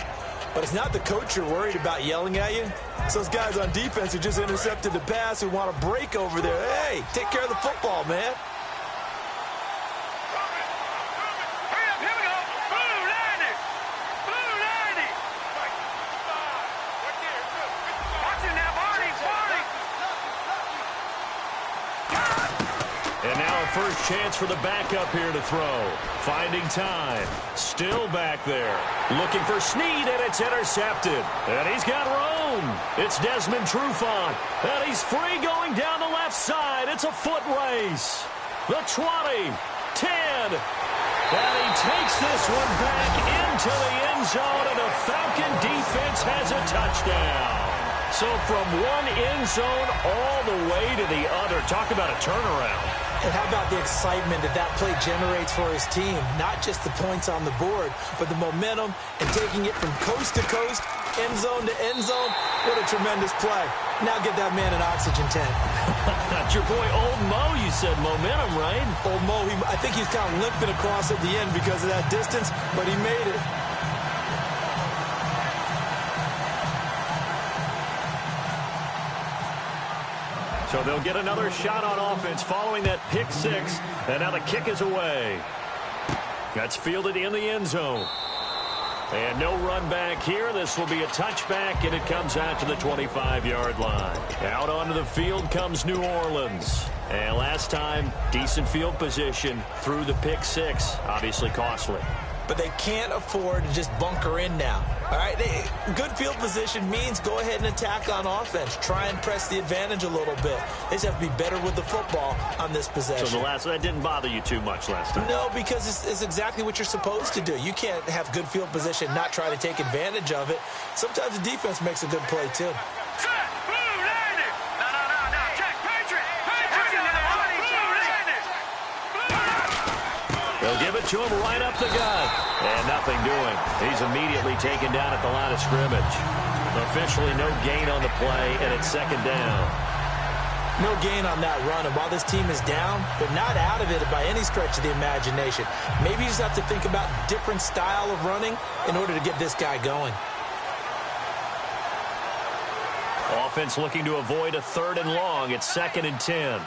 Speaker 5: But it's not the coach you're worried about yelling at you. It's those guys on defense who just intercepted the pass who want to break over there. Hey, take care of the football, man.
Speaker 4: Hurry up, here we go. Blue 90. Blue 90. Watch it now, Barney.
Speaker 3: And now a first chance for the backup here to throw. Finding time. Still back there. Looking for Snead, and it's intercepted. And he's got room. It's Desmond Trufant. And he's free going down the left side. It's a foot race. The 20, 10. And he takes this one back into the end zone, and the Falcon defense has a touchdown. So from one end zone all the way to the other. Talk about a turnaround.
Speaker 5: And how about the excitement that play generates for his team? Not just the points on the board, but the momentum and taking it from coast to coast, end zone to end zone. What a tremendous play. Now get that man an oxygen tank.
Speaker 3: That's your boy Old Mo, you said momentum, right?
Speaker 5: Old Mo, I think he's kind of limping across at the end because of that distance, but he made it.
Speaker 3: So they'll get another shot on offense following that pick six. And now the kick is away. That's fielded in the end zone. And no run back here. This will be a touchback, and it comes out to the 25-yard line. Out onto the field comes New Orleans. And last time, decent field position through the pick six. Obviously costly.
Speaker 5: But they can't afford to just bunker in now. All right, good field position means go ahead and attack on offense. Try and press the advantage a little bit. They just have to be better with the football on this possession.
Speaker 3: So that didn't bother you too much last time?
Speaker 5: No, because it's exactly what you're supposed to do. You can't have good field position, not try to take advantage of it. Sometimes the defense makes a good play, too.
Speaker 4: Set. Blue 90. No. Check. Patriot.
Speaker 3: They'll give it to him right up the gut. And nothing doing. He's immediately taken down at the line of scrimmage. Officially no gain on the play, and it's second down.
Speaker 5: No gain on that run. And while this team is down, they're not out of it by any stretch of the imagination. Maybe you just have to think about different style of running in order to get this guy going.
Speaker 3: Offense looking to avoid a 3rd and long. It's 2nd and 10.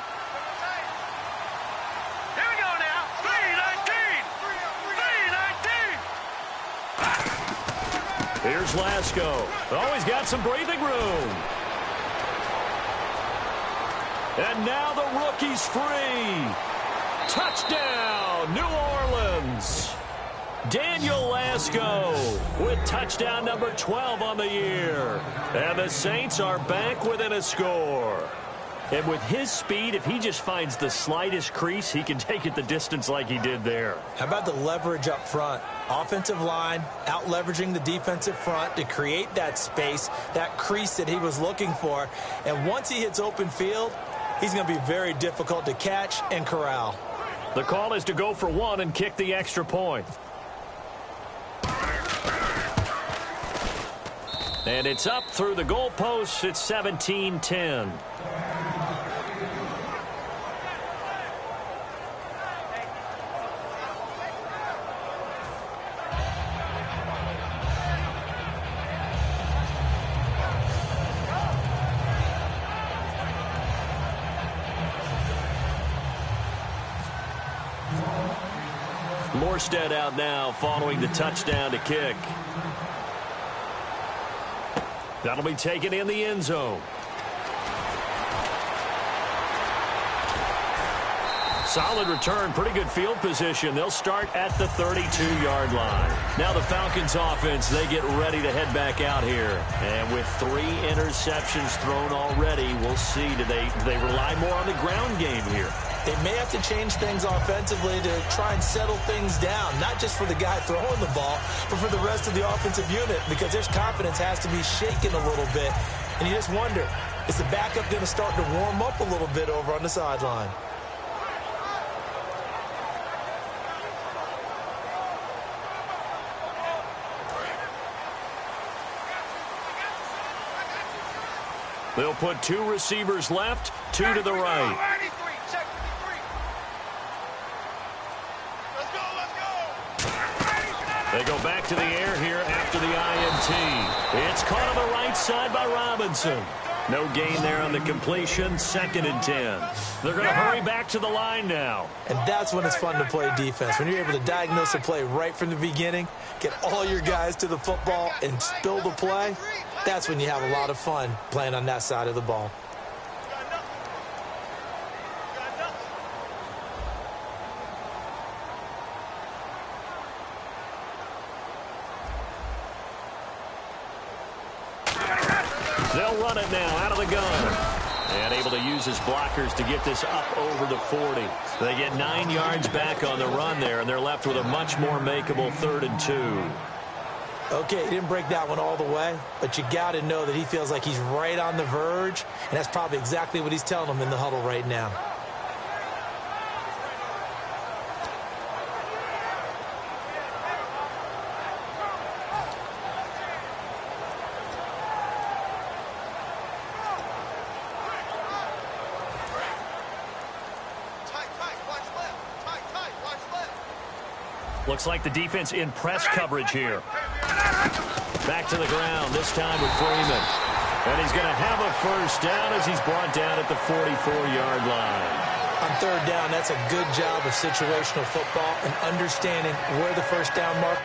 Speaker 3: Here's Lasco. Oh, he's got some breathing room. And now the rookie's free. Touchdown, New Orleans. Daniel Lasco with touchdown number 12 on the year. And the Saints are back within a score. And with his speed, if he just finds the slightest crease, he can take it the distance like he did there.
Speaker 5: How about the leverage up front? Offensive line out leveraging the defensive front to create that space, that crease that he was looking for. And once he hits open field, he's going to be very difficult to catch and corral.
Speaker 3: The call is to go for one and kick the extra point. And it's up through the goalposts. It's 17-10. Morstead out now following the touchdown to kick. That'll be taken in the end zone. Solid return, pretty good field position. They'll start at the 32-yard line. Now the Falcons offense, they get ready to head back out here. And with 3 interceptions thrown already, we'll see. Do they rely more on the ground game here?
Speaker 5: They may have to change things offensively to try and settle things down, not just for the guy throwing the ball, but for the rest of the offensive unit, because their confidence has to be shaken a little bit. And you just wonder, is the backup going to start to warm up a little bit over on the sideline?
Speaker 3: They'll put 2 receivers left, 2 to the right. They go back to the air here after the INT. It's caught on the right side by Robinson. No gain there on the completion. 2nd and 10. They're going to hurry back to the line now.
Speaker 5: And that's when it's fun to play defense. When you're able to diagnose a play right from the beginning, get all your guys to the football and spill the play, that's when you have a lot of fun playing on that side of the ball.
Speaker 3: They'll run it now out of the gun. And able to use his blockers to get this up over the 40. They get 9 yards back on the run there, and they're left with a much more makeable 3rd and 2.
Speaker 5: Okay, he didn't break that one all the way, but you got to know that he feels like he's right on the verge, and that's probably exactly what he's telling them in the huddle right now.
Speaker 3: Looks like the defense in press coverage here. Back to the ground, this time with Freeman. And he's going to have a first down as he's brought down at the 44-yard line.
Speaker 5: On 3rd down, that's a good job of situational football and understanding where the first down mark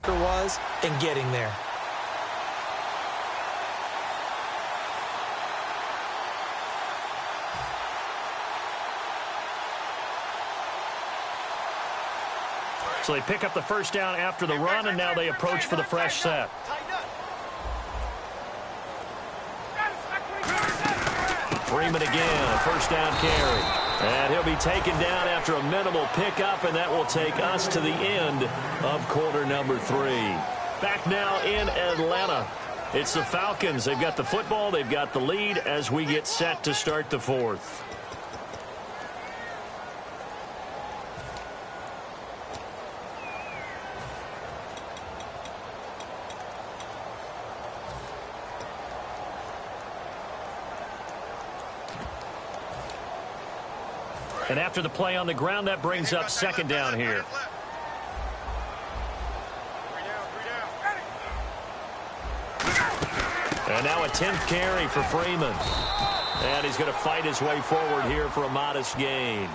Speaker 5: was and getting there.
Speaker 3: So they pick up the first down after the run, and now they approach for the fresh set. Freeman again, a first down carry. And he'll be taken down after a minimal pickup, and that will take us to the end of quarter number 3. Back now in Atlanta. It's the Falcons. They've got the football. They've got the lead as we get set to start the fourth. And after the play on the ground, that brings up second down here. And now a 10th carry for Freeman. And he's going to fight his way forward here for a modest gain.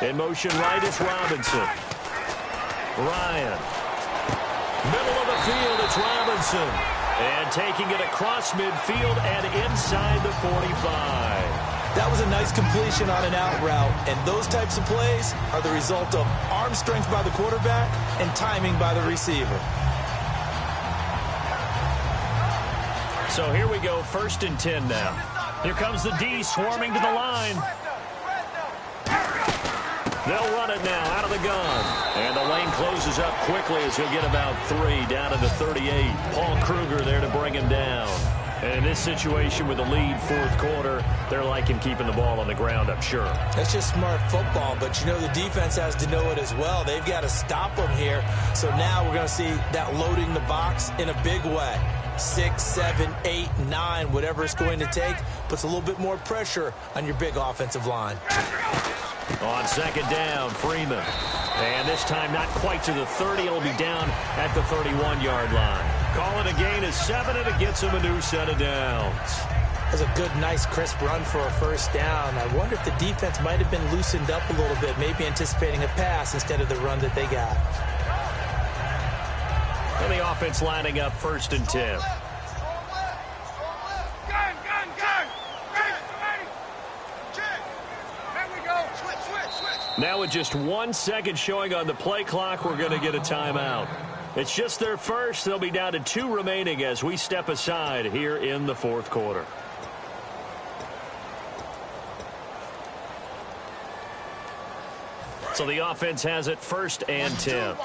Speaker 3: In motion right is Robinson. Ryan. Middle of the field, it's Robinson. And taking it across midfield and inside the 45.
Speaker 5: That was a nice completion on an out route, and those types of plays are the result of arm strength by the quarterback and timing by the receiver.
Speaker 3: So here we go, 1st and 10 now. Here comes the D swarming to the line. They'll run it now out of the gun. And the lane closes up quickly as he'll get about 3 down to the 38. Paul Kruger there to bring him down. And in this situation with the lead 4th quarter, they're liking keeping the ball on the ground, I'm sure.
Speaker 5: That's just smart football, but you know the defense has to know it as well. They've got to stop them here. So now we're going to see that loading the box in a big way. 6, 7, 8, 9, whatever it's going to take, puts a little bit more pressure on your big offensive line.
Speaker 3: On second down, Freeman. And this time not quite to the 30. It'll be down at the 31-yard line. Call it a gain of 7, and it gets him a new set of downs.
Speaker 5: That's a good, nice, crisp run for a first down. I wonder if the defense might have been loosened up a little bit, maybe anticipating a pass instead of the run that they got.
Speaker 3: And the offense lining up 1st and 10. Now with just 1 second showing on the play clock, we're going to get a timeout. It's just their first. They'll be down to 2 remaining as we step aside here in the 4th quarter. So the offense has it 1st and 10.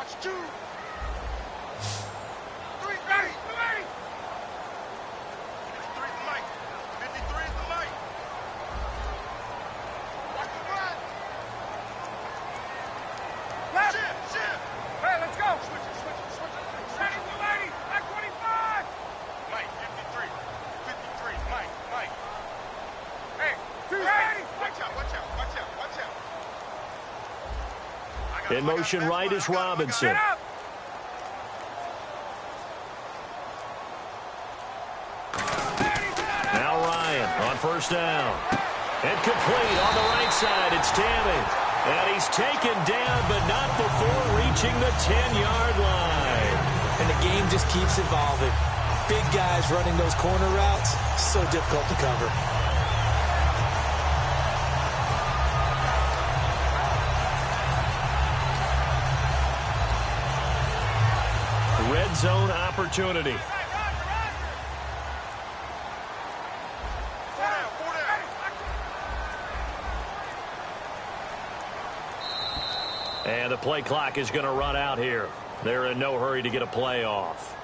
Speaker 3: In motion right is Robinson. Now Ryan on 1st down. And complete on the right side. It's Tammy. And he's taken down, but not before reaching the 10-yard line.
Speaker 5: And the game just keeps evolving. Big guys running those corner routes, so difficult to cover.
Speaker 3: Red zone opportunity. And the play clock is going to run out here. They're in no hurry to get a play off.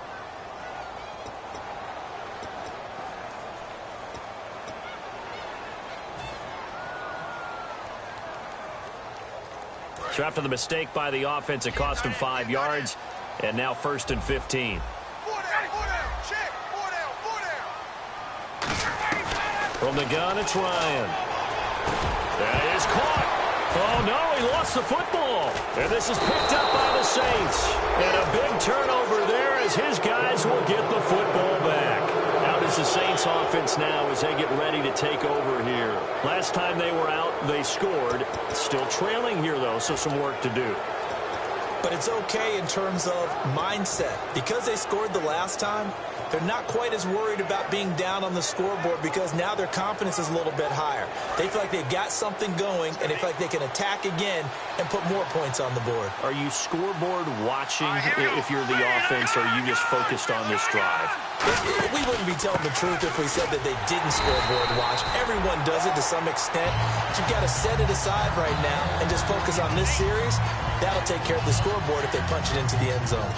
Speaker 3: So after the mistake by the offense, it cost him 5 yards, and now 1st and 15. From the gun, it's Ryan. That is caught. Oh, no, he lost the football. And this is picked up by the Saints. And a big turnover there as his guys will get the football back. Out is the Saints offense now as they get ready to take over here. Last time they were out, they scored. Still trailing here, though, so some work to do.
Speaker 5: But it's okay in terms of mindset. Because they scored the last time, they're not quite as worried about being down on the scoreboard because now their confidence is a little bit higher. They feel like they've got something going, and they feel like they can attack again and put more points on the board.
Speaker 3: Are you scoreboard watching if you're the offense, or are you just focused on this drive?
Speaker 5: We wouldn't be telling the truth if we said that they didn't scoreboard watch. Everyone does it to some extent. But you've got to set it aside right now and just focus on this series. That'll take care of the scoreboard if they punch it into the end zone.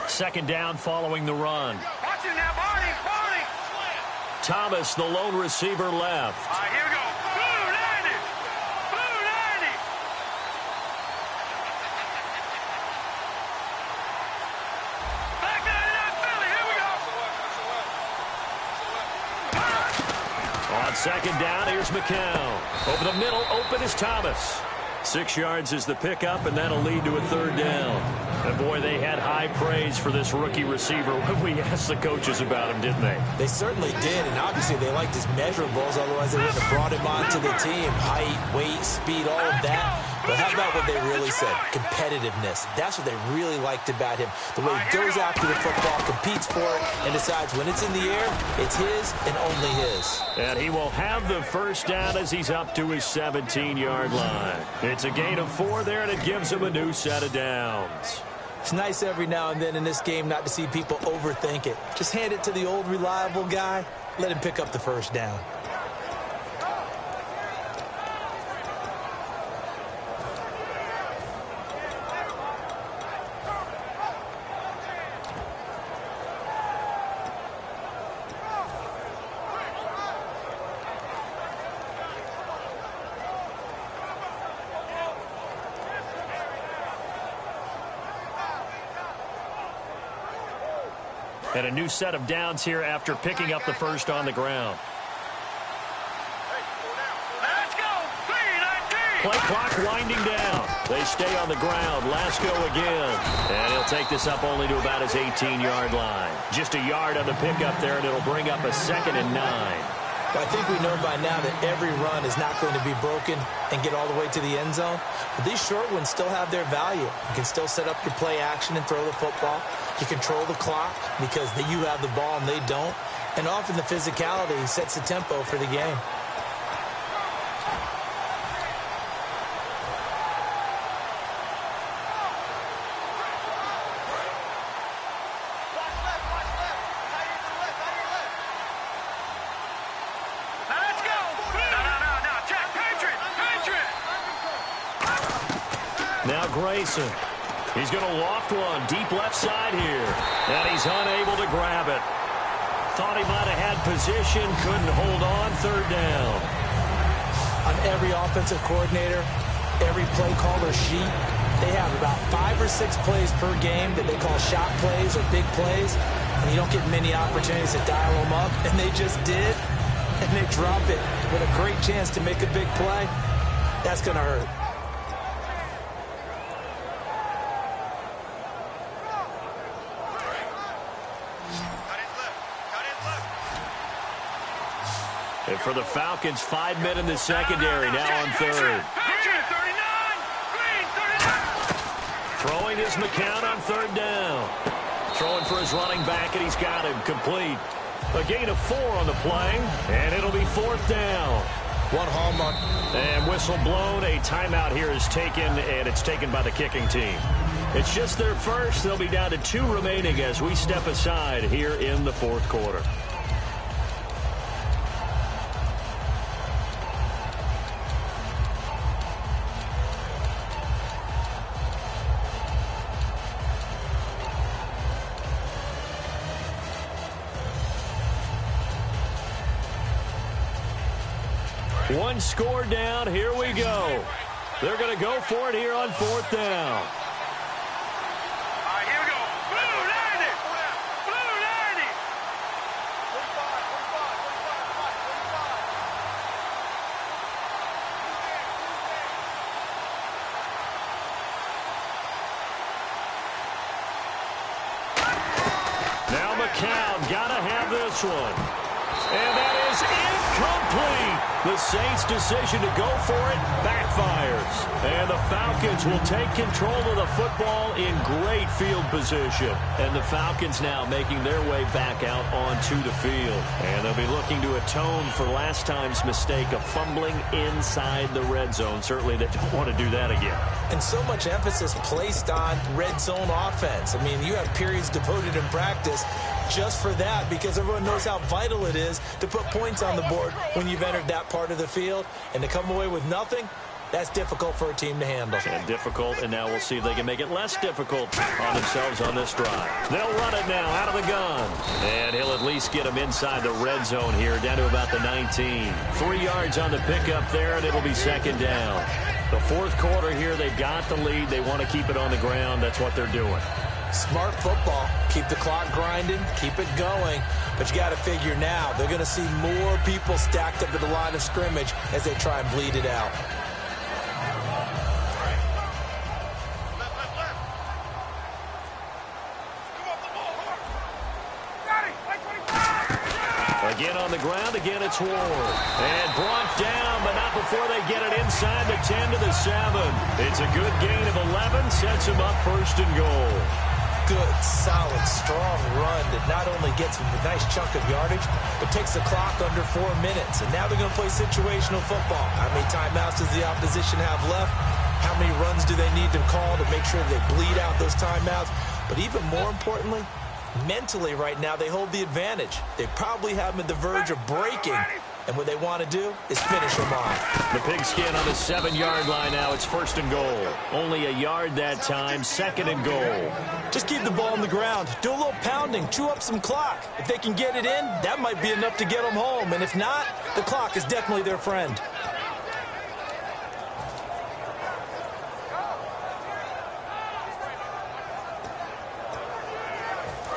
Speaker 3: Second down following the run.
Speaker 4: Watch it now, Barney.
Speaker 3: Thomas, the lone receiver, left.
Speaker 4: All right, here we go. Blue 90. Blue 90. Back 99 Philly. Here we go.
Speaker 3: On second down, here's McCown. Over the middle, open is Thomas. 6 yards is the pickup, and that'll lead to a third down. And, boy, they had high praise for this rookie receiver when we asked the coaches about him, didn't they?
Speaker 5: They certainly did, and obviously they liked his measurables, otherwise they wouldn't have brought him onto the team. Height, weight, speed, all of that. But how about what they really said? Competitiveness. That's what they really liked about him. The way he goes after the football, competes for it, and decides when it's in the air, it's his and only his.
Speaker 3: And he will have the first down as he's up to his 17-yard line. It's a gain of 4 there, and it gives him a new set of downs.
Speaker 5: It's nice every now and then in this game not to see people overthink it. Just hand it to the old reliable guy. Let him pick up the first down.
Speaker 3: And a new set of downs here after picking up the first on the ground.
Speaker 4: Let's go. 3-19.
Speaker 3: Play clock winding down. They stay on the ground. Last go again. And he'll take this up only to about his 18-yard line. Just a yard on the pickup there, and it'll bring up a 2nd and 9.
Speaker 5: I think we know by now that every run is not going to be broken and get all the way to the end zone. But these short ones still have their value. You can still set up your play action and throw the football. You control the clock because you have the ball and they don't. And often the physicality sets the tempo for the game.
Speaker 3: Now Grayson. He's going to loft one deep left side here. And he's unable to grab it. Thought he might have had position. Couldn't hold on. Third down.
Speaker 5: On every offensive coordinator, every play caller sheet, they have about 5 or 6 plays per game that they call shot plays or big plays. And you don't get many opportunities to dial them up. And they just did. And they drop it with a great chance to make a big play. That's going to hurt.
Speaker 3: And for the Falcons, 5 men in the secondary now on third. Throwing is McCown on third down. Throwing for his running back, and he's got him complete. A gain of 4 on the play, and it'll be 4th down.
Speaker 5: One hallmark.
Speaker 3: And whistle blown. A timeout here is taken, and it's taken by the kicking team. It's just their first. They'll be down to 2 remaining as we step aside here in the fourth quarter. One score down. Here we go. They're going to go for it here on 4th down.
Speaker 4: All right, here we go. Blue 90. Blue 90.
Speaker 3: Now McCown got to have this one. And that is incomplete. The Saints' decision to go for it backfires. And the Falcons will take control of the football in great field position. And the Falcons now making their way back out onto the field. And they'll be looking to atone for last time's mistake of fumbling inside the red zone. Certainly they don't want to do that again.
Speaker 5: And so much emphasis placed on red zone offense. I mean, you have periods devoted in practice just for that, because everyone knows how vital it is to put points on the board when you've entered that part of the field. And to come away with nothing, that's difficult for a team to handle.
Speaker 3: And difficult, and now we'll see if they can make it less difficult on themselves on this drive. They'll run it now out of the gun. And he'll at least get them inside the red zone here, down to about the 19. 3 yards on the pickup there, and it'll be 2nd down. The fourth quarter here, they've got the lead. They want to keep it on the ground. That's what they're doing.
Speaker 5: Smart football. Keep the clock grinding. Keep it going. But you got to figure now, they're going to see more people stacked up at the line of scrimmage as they try and bleed it out.
Speaker 3: Again on the ground, again it's Ward. And brought down, but not before they get it inside the 10 to the 7. It's a good gain of 11, sets him up 1st and goal.
Speaker 5: Good, solid, strong run that not only gets them a nice chunk of yardage, but takes the clock under 4 minutes. And now they're going to play situational football. How many timeouts does the opposition have left? How many runs do they need to call to make sure they bleed out those timeouts? But even more importantly, mentally right now, they hold the advantage. They probably have them at the verge of breaking. And what they want to do is finish them off.
Speaker 3: The pigskin on the 7-yard line now. It's 1st and goal. Only a yard that time. 2nd and goal.
Speaker 5: Just keep the ball on the ground. Do a little pounding. Chew up some clock. If they can get it in, that might be enough to get them home. And if not, the clock is definitely their friend.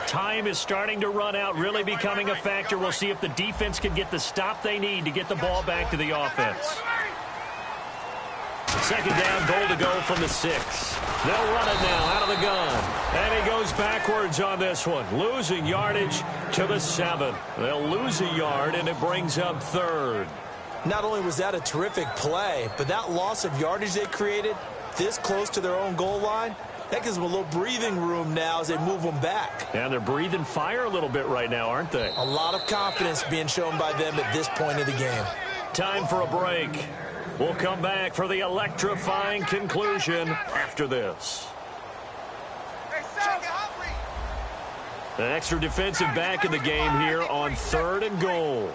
Speaker 3: Time is starting to run out, really becoming a factor. We'll see if the defense can get the stop they need to get the ball back to the offense. 2nd down, goal to go from the 6. They'll run it now out of the gun. And he goes backwards on this one, losing yardage to the 7. They'll lose a yard, and it brings up 3rd.
Speaker 5: Not only was that a terrific play, but that loss of yardage they created this close to their own goal line, that gives them a little breathing room now as they move them back.
Speaker 3: And they're breathing fire a little bit right now, aren't they?
Speaker 5: A lot of confidence being shown by them at this point of the game.
Speaker 3: Time for a break. We'll come back for the electrifying conclusion after this. An extra defensive back in the game here on 3rd and goal.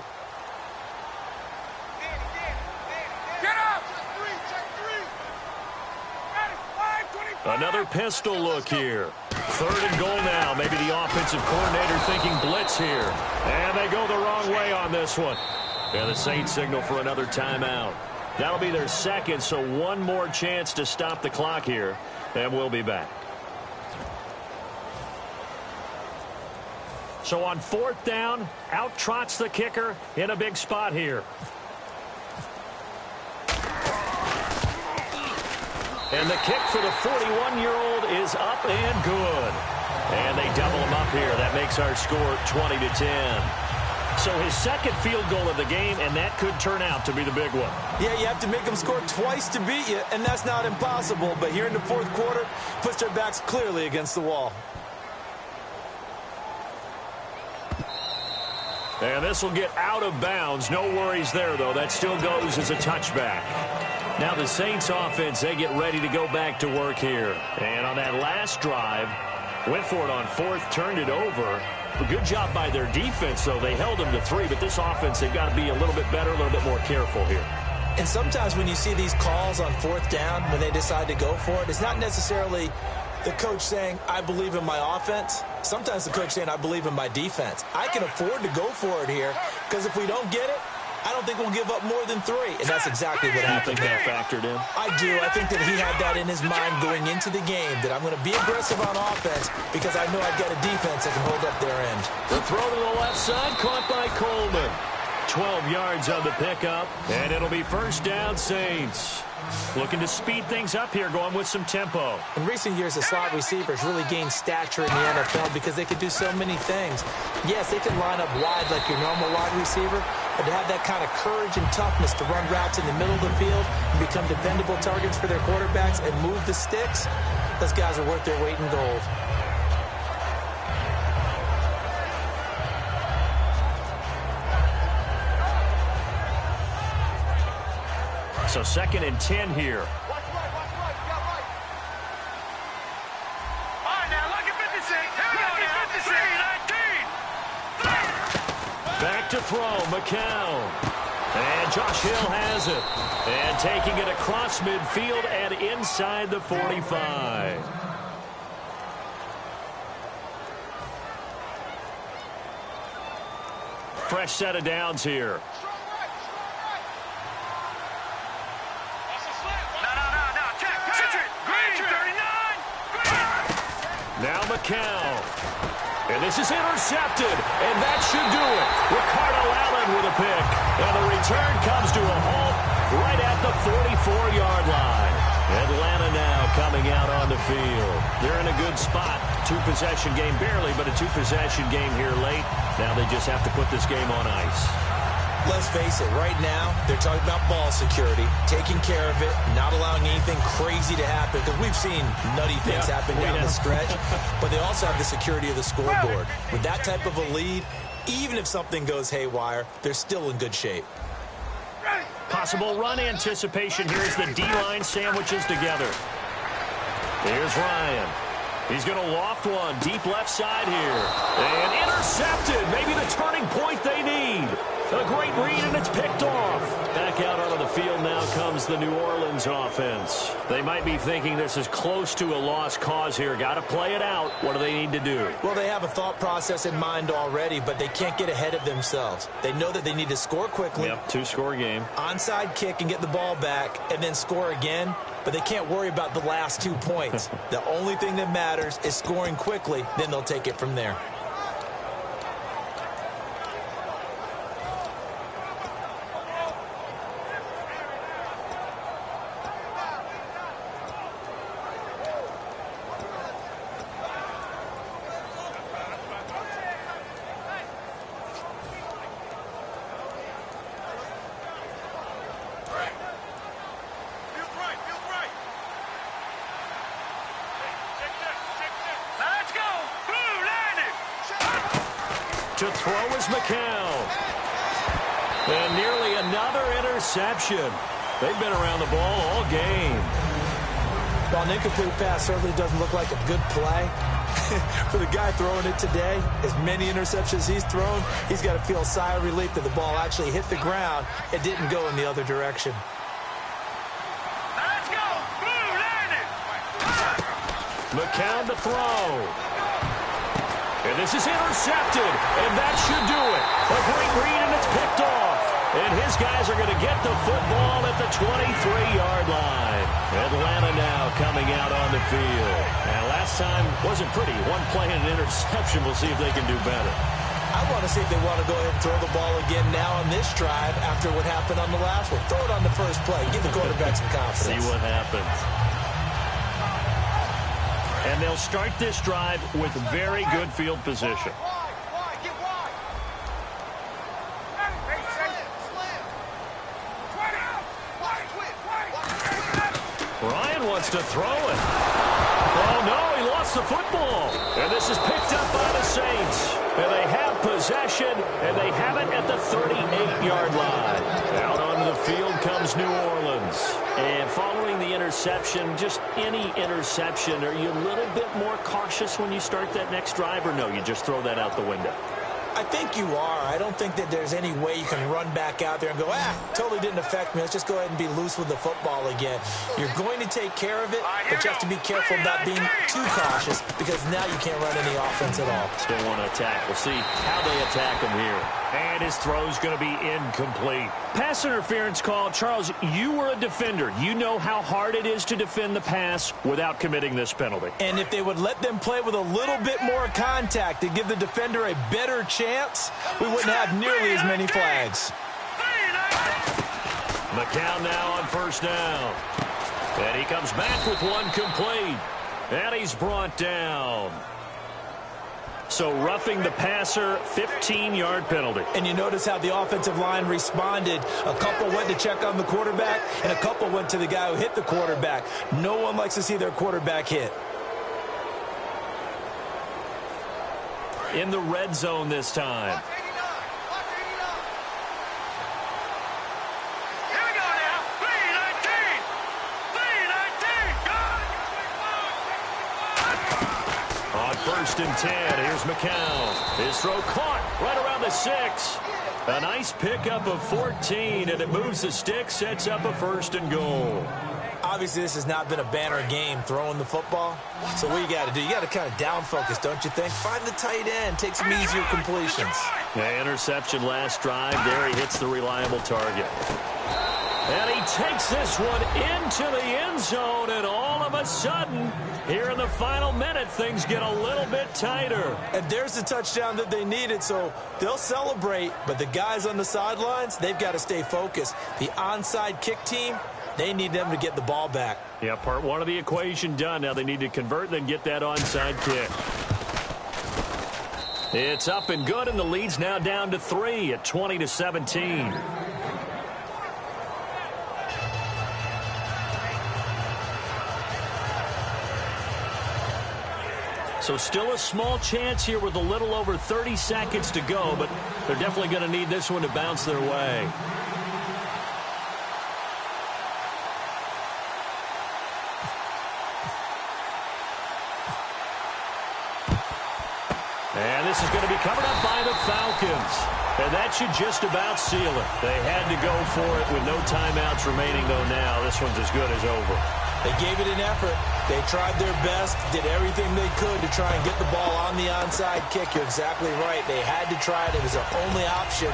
Speaker 3: Another pistol look here. 3rd and goal now. Maybe the offensive coordinator thinking blitz here. And they go the wrong way on this one. And the Saints signal for another timeout. That'll be their 2nd, so one more chance to stop the clock here. And we'll be back. So on 4th down, out trots the kicker in a big spot here. And the kick for the 41-year-old is up and good. And they double him up here. That makes our score 20-10. So his 2nd field goal of the game, and that could turn out to be the big one.
Speaker 5: Yeah, you have to make them score twice to beat you, and that's not impossible. But here in the 4th quarter, puts their backs clearly against the wall.
Speaker 3: And this will get out of bounds. No worries there, though. That still goes as a touchback. Now the Saints offense, they get ready to go back to work here. And on that last drive, went for it on fourth, turned it over. A good job by their defense, though. They held them to 3, but this offense, they've got to be a little bit better, a little bit more careful here.
Speaker 5: And sometimes when you see these calls on fourth down, when they decide to go for it, it's not necessarily the coach saying, I believe in my offense. Sometimes the coach saying, I believe in my defense. I can afford to go for it here, because if we don't get it, I don't think we'll give up more than 3. And that's exactly what happened.
Speaker 3: You think that factored in?
Speaker 5: I do. I think that he had that in his mind going into the game, that I'm going to be aggressive on offense because I know I've got a defense that can hold up their end.
Speaker 3: The throw to the left side, caught by Coleman. 12 yards on the pickup, and it'll be first down, Saints. Looking to speed things up here, going with some tempo.
Speaker 5: In recent years, the slot receivers really gained stature in the NFL because they could do so many things. Yes, they can line up wide like your normal wide receiver, but to have that kind of courage and toughness to run routes in the middle of the field and become dependable targets for their quarterbacks and move the sticks, those guys are worth their weight in gold.
Speaker 3: So 2nd and 10 here.
Speaker 4: All right, now look at 56. Here we go now. 19.
Speaker 3: Back to throw, McCown. And Josh Hill has it. And taking it across midfield and inside the 45. Fresh set of downs here. Now McCown. And this is intercepted. And that should do it. Ricardo Allen with a pick. And the return comes to a halt right at the 44-yard line. Atlanta now coming out on the field. They're in a good spot. 2-possession game, barely, but a 2-possession game here late. Now they just have to put this game on ice.
Speaker 5: Let's face it, right now, they're talking about ball security, taking care of it, not allowing anything crazy to happen, because we've seen nutty things happen down the stretch, but they also have the security of the scoreboard. With that type of a lead, even if something goes haywire, they're still in good shape.
Speaker 3: Possible run anticipation here as the D-line sandwiches together. Here's Ryan. He's going to loft one deep left side here. And intercepted. Maybe the turning point they need. A great read, and it's picked off. Back out onto the field now comes the New Orleans offense. They might be thinking this is close to a lost cause here. Got to play it out. What do they need to do?
Speaker 5: Well, they have a thought process in mind already, but they can't get ahead of themselves. They know that they need to score quickly.
Speaker 3: Yep, 2-score game.
Speaker 5: Onside kick and get the ball back, and then score again. But they can't worry about the last 2 points. The only thing that matters is scoring quickly. Then they'll take it from there.
Speaker 3: To throw is McCown. And nearly another interception. They've been around the ball all game.
Speaker 5: Well, an incomplete pass certainly doesn't look like a good play. For the guy throwing it today, as many interceptions he's thrown, he's got to feel a sigh of relief that the ball actually hit the ground and didn't go in the other direction.
Speaker 4: Let's go. Blue landing.
Speaker 3: McCown to throw. And this is intercepted, and that should do it. A great read, and it's picked off. And his guys are going to get the football at the 23-yard line. Atlanta now coming out on the field. And last time wasn't pretty. One play and an interception. We'll see if they can do better.
Speaker 5: I want to see if they want to go ahead and throw the ball again now on this drive after what happened on the last one. Throw it on the first play. Give the quarterback some confidence.
Speaker 3: See what happens. And they'll start this drive with very good field position. Ryan wants to throw it. Oh, no, he lost the football. And this is picked up by the Saints. And they have possession, and they have it 38-yard line. Out onto the field comes New Orleans. And following the interception, just any interception, are you a little bit more cautious when you start that next drive, or no, you just throw that out the window?
Speaker 5: I think you are. I don't think that there's any way you can run back out there and go, totally didn't affect me. Let's just go ahead and be loose with the football again. You're going to take care of it, but you have to be careful about being too cautious because now you can't run any offense at all.
Speaker 3: Still want to attack. We'll see how they attack him here. And his throw's going to be incomplete. Pass interference call. Charles, you were a defender. You know how hard it is to defend the pass without committing this penalty. And
Speaker 5: if they would let them play with a little bit more contact to give the defender a better chance, we wouldn't have nearly as many flags.
Speaker 3: McCown now on first down. And he comes back with one complete. And he's brought down. So roughing the passer, 15-yard penalty.
Speaker 5: And you notice how the offensive line responded. A couple went to check on the quarterback, and a couple went to the guy who hit the quarterback. No one likes to see their quarterback hit.
Speaker 3: In the red zone this time. First and 10. Here's McCown. His throw caught right around the 6. A nice pickup of 14, and it moves the stick, sets up a first and goal.
Speaker 5: Obviously, this has not been a banner game throwing the football. So what you got to do, you got to kind of down focus, don't you think? Find the tight end, take some easier completions.
Speaker 3: Yeah, interception last drive. There he hits the reliable target. And he takes this one into the end zone, and all of a sudden, here in the final minute, things get a little bit tighter.
Speaker 5: And there's the touchdown that they needed, so they'll celebrate. But the guys on the sidelines, they've got to stay focused. The onside kick team, they need them to get the ball back.
Speaker 3: Yeah, part one of the equation done. Now they need to convert and then get that onside kick. It's up and good, and the lead's now down to 3 at 20-17. So still a small chance here with a little over 30 seconds to go, but they're definitely going to need this one to bounce their way. And this is going to be covered up by the Falcons. And that should just about seal it. They had to go for it with no timeouts remaining, though now this one's as good as over.
Speaker 5: They gave it an effort. They tried their best, did everything they could to try and get the ball on the onside kick. You're exactly right. They had to try it. It was their only option.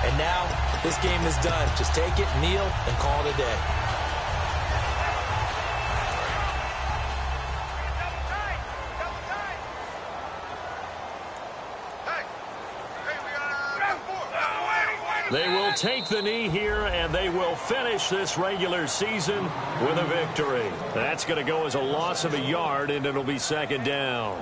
Speaker 5: And now this game is done. Just take it, kneel, and call it a day.
Speaker 3: They will take the knee here, and they will finish this regular season with a victory. That's going to go as a loss of a yard, and it'll be second down.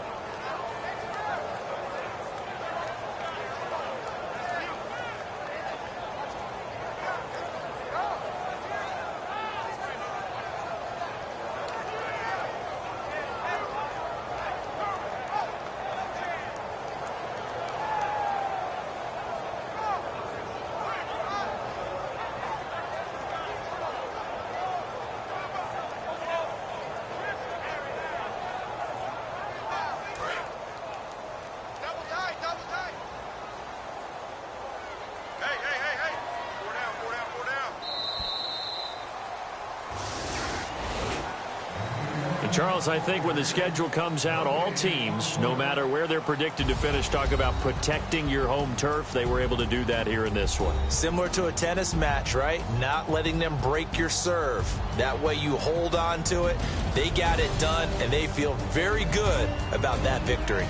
Speaker 3: Charles, I think when the schedule comes out, all teams, no matter where they're predicted to finish, talk about protecting your home turf. They were able to do that here in this one.
Speaker 5: Similar to a tennis match, right? Not letting them break your serve. That way you hold on to it. They got it done, and they feel very good about that victory.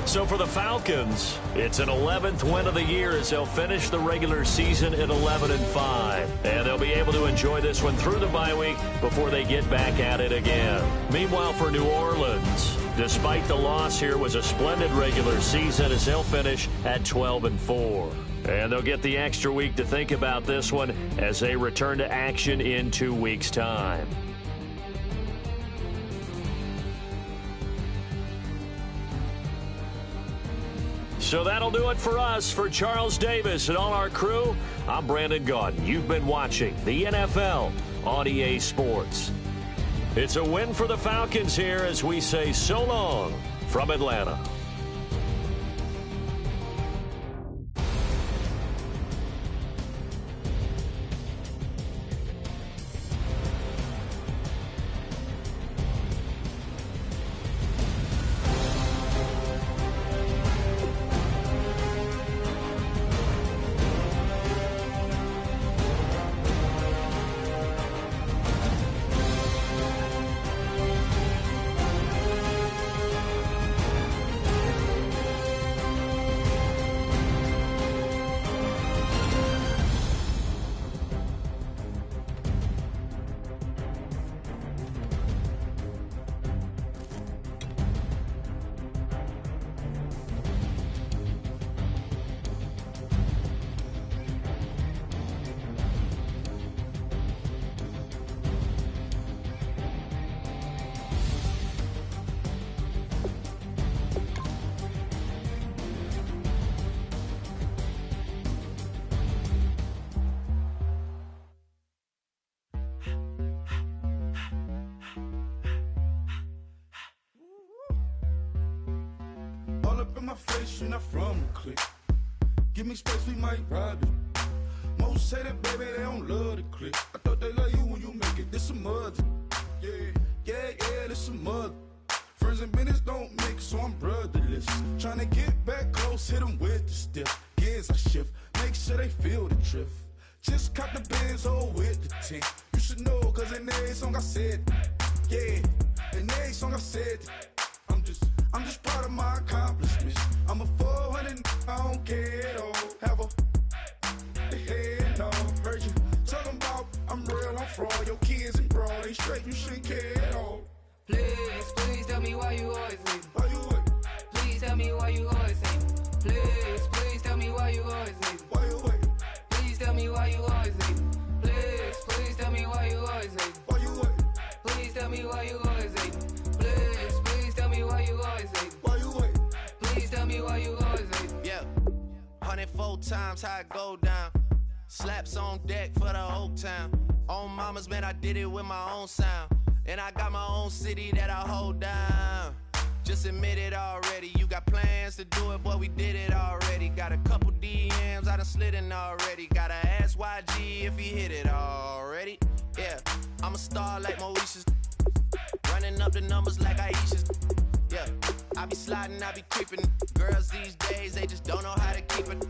Speaker 3: So for the Falcons, it's an 11th win of the year as they'll finish the regular season at 11-5. And they'll be able to enjoy this one through the bye week before they get back at it again. Meanwhile, for New Orleans, despite the loss here, was a splendid regular season as they'll finish at 12-4. And they'll get the extra week to think about this one as they return to action in 2 weeks' time. So that'll do it for us. For Charles Davis and all our crew, I'm Brandon Gaudin. You've been watching the NFL on EA Sports. It's a win for the Falcons here as we say so long from Atlanta.
Speaker 1: All up in my face, you're not from the clique. Give me space, we might ride it. Most say that, baby, they don't love the clique. I thought they love you when you make it. This some mud. Yeah, this some mud. Friends and business don't mix, so I'm brotherless. Tryna get back close, hit them with the stiff. Gears I shift, make sure they feel the drift. Just cop the Benz, with the tint. You should know, cause in every song I said, yeah, in every song I said, I'm just proud of my accomplishments. I'm a 400, I don't care at all. Have a head on. Heard you talking about I'm real, I'm fraud. Your kids and broad ain't straight, you shouldn't care at all.
Speaker 6: Please tell me why you always leave.
Speaker 1: Why you what?
Speaker 6: Please tell me why you always leave. Please tell me why you always leave.
Speaker 1: Why you what?
Speaker 6: Please tell me why you always leave. Please tell me why you always leave.
Speaker 1: Why you what?
Speaker 6: Please tell me why you always leave. Please tell me why you always leave.
Speaker 1: Why you what?
Speaker 6: Please tell me why you always leave.
Speaker 7: Yeah, 104 times how it go down. Slaps on deck for the whole town. On mamas, man, I did it with my own sound. And I got my own city that I hold down. Just admit it already. You got plans to do it, boy, we did it already. Got a couple DMs, I done slid in already. Gotta ask YG if he hit it already. Yeah, I'm a star like Moesha's. Running up the numbers like Aisha's. Yeah, I be sliding, I be creeping. Girls these days, they just don't know how to keep it.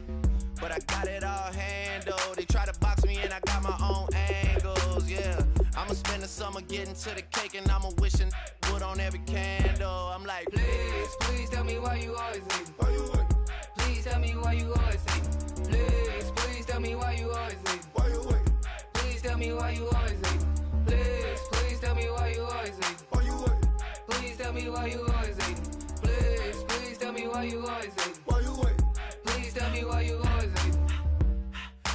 Speaker 7: But I got it all handled. They try to box me and I got my own angles, yeah. I'ma spend the summer getting to the cake and I'ma wishing wood on every candle. I'm like,
Speaker 6: Please tell me why you always leave.
Speaker 1: Why you what?
Speaker 6: Please tell me why you always leave. Please tell me why you always leave.
Speaker 1: Why you what?
Speaker 6: Please tell me why you always leave. Please tell me why you always leave.
Speaker 1: Why you what?
Speaker 6: Please tell me why you always leave. Please tell me why you always leave.
Speaker 1: Why you what?
Speaker 6: Please tell me why you always leave.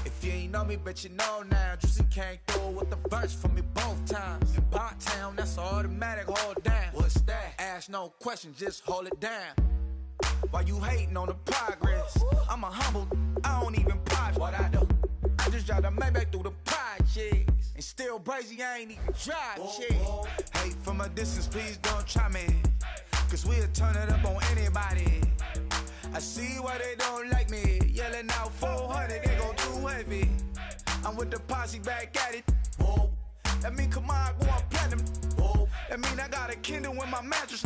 Speaker 8: If you ain't know me, bet you know now. Juicy came through with the verse for me both times. In Pot Town, that's automatic, hold down. What's that? Ask no question, just hold it down. Why you hating on the progress? I'm a humble, I don't even pop what I do. I just drive the Maybach through the projects. And still brazy, I ain't even drive shit. Hate from a distance, please don't try me. Cause we'll turn it up on anybody. I see why they don't like me. Yelling out 400, they go too heavy. I'm with the posse back at it. Whoa. That mean come on, go on platinum. Whoa. That mean I got a Kindle in my mattress.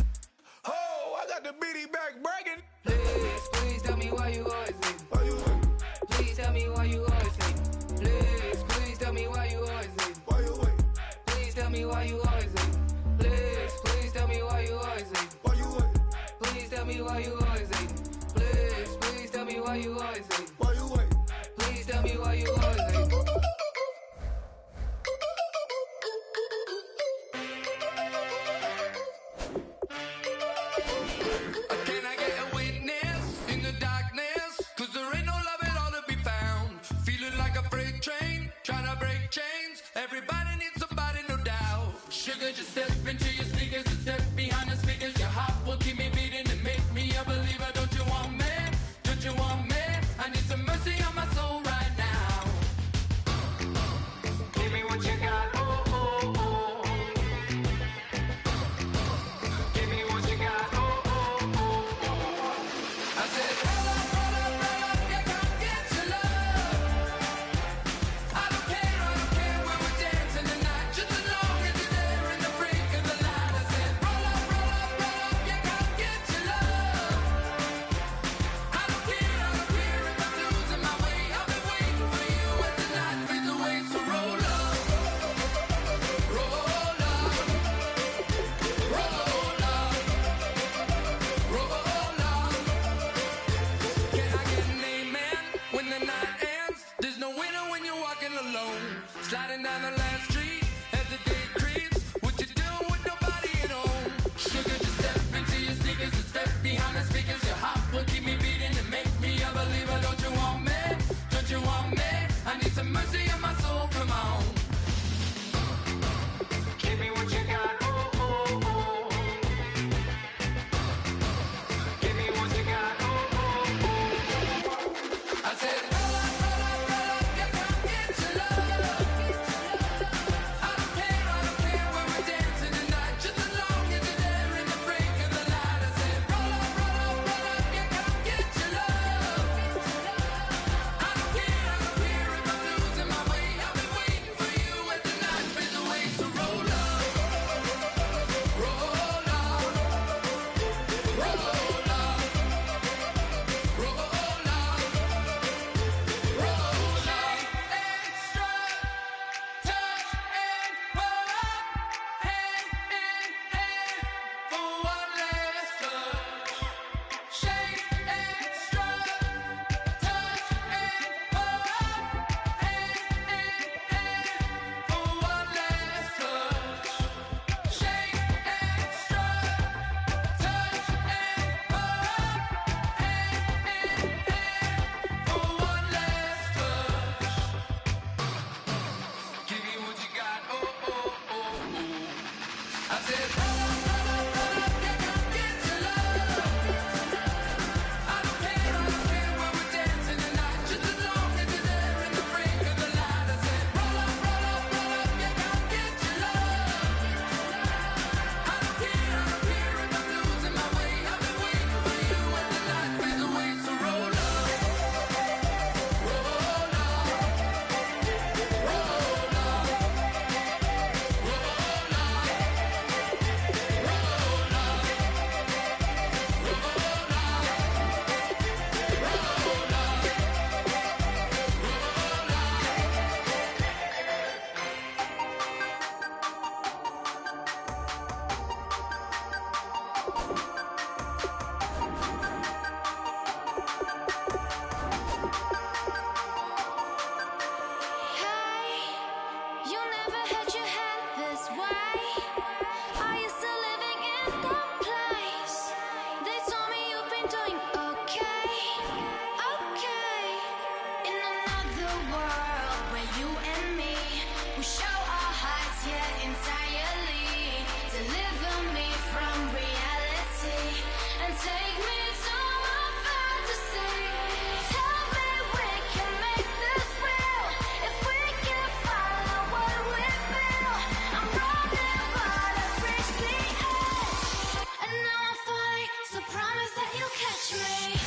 Speaker 8: Oh, I got the bitty back bragging.
Speaker 6: Please tell me why you always leave.
Speaker 1: Why you what?
Speaker 6: Please tell me why you always leave. Please tell me why you always leave.
Speaker 1: Why you what?
Speaker 6: Please tell me why you always leave. Please tell me why you always leave.
Speaker 1: Why you what?
Speaker 6: Please tell me why you always leave. Please tell me why you always leave.
Speaker 1: Why you what?
Speaker 6: Please tell me why you always leave.
Speaker 9: Can I get a witness in the darkness? Cause there ain't no love at all to be found. Feeling like a freight train, trying to break chains. Everybody needs somebody, no doubt. Sugar, just step into your sneakers and step behind the speakers. Your heart will keep me beating and make me a believer. Don't you want me? Don't
Speaker 10: I'm doing okay, okay. In another world where you and me, we show our hearts, yeah, entirely. Deliver me from reality and take me to my fantasy. Tell me we can make this real if we can follow what we feel. I'm running, but I've reached the edge, and now I'm falling. So promise that you'll catch me.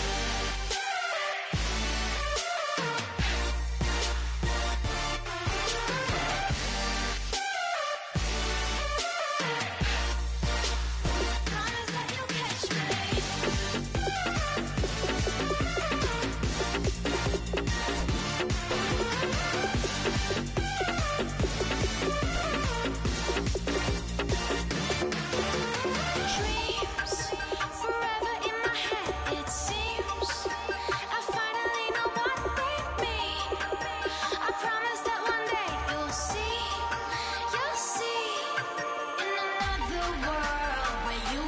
Speaker 10: Promise that you'll catch me. Dreams forever in my head, it seems. I finally know what they mean. I promise that one day you'll see. In another world where you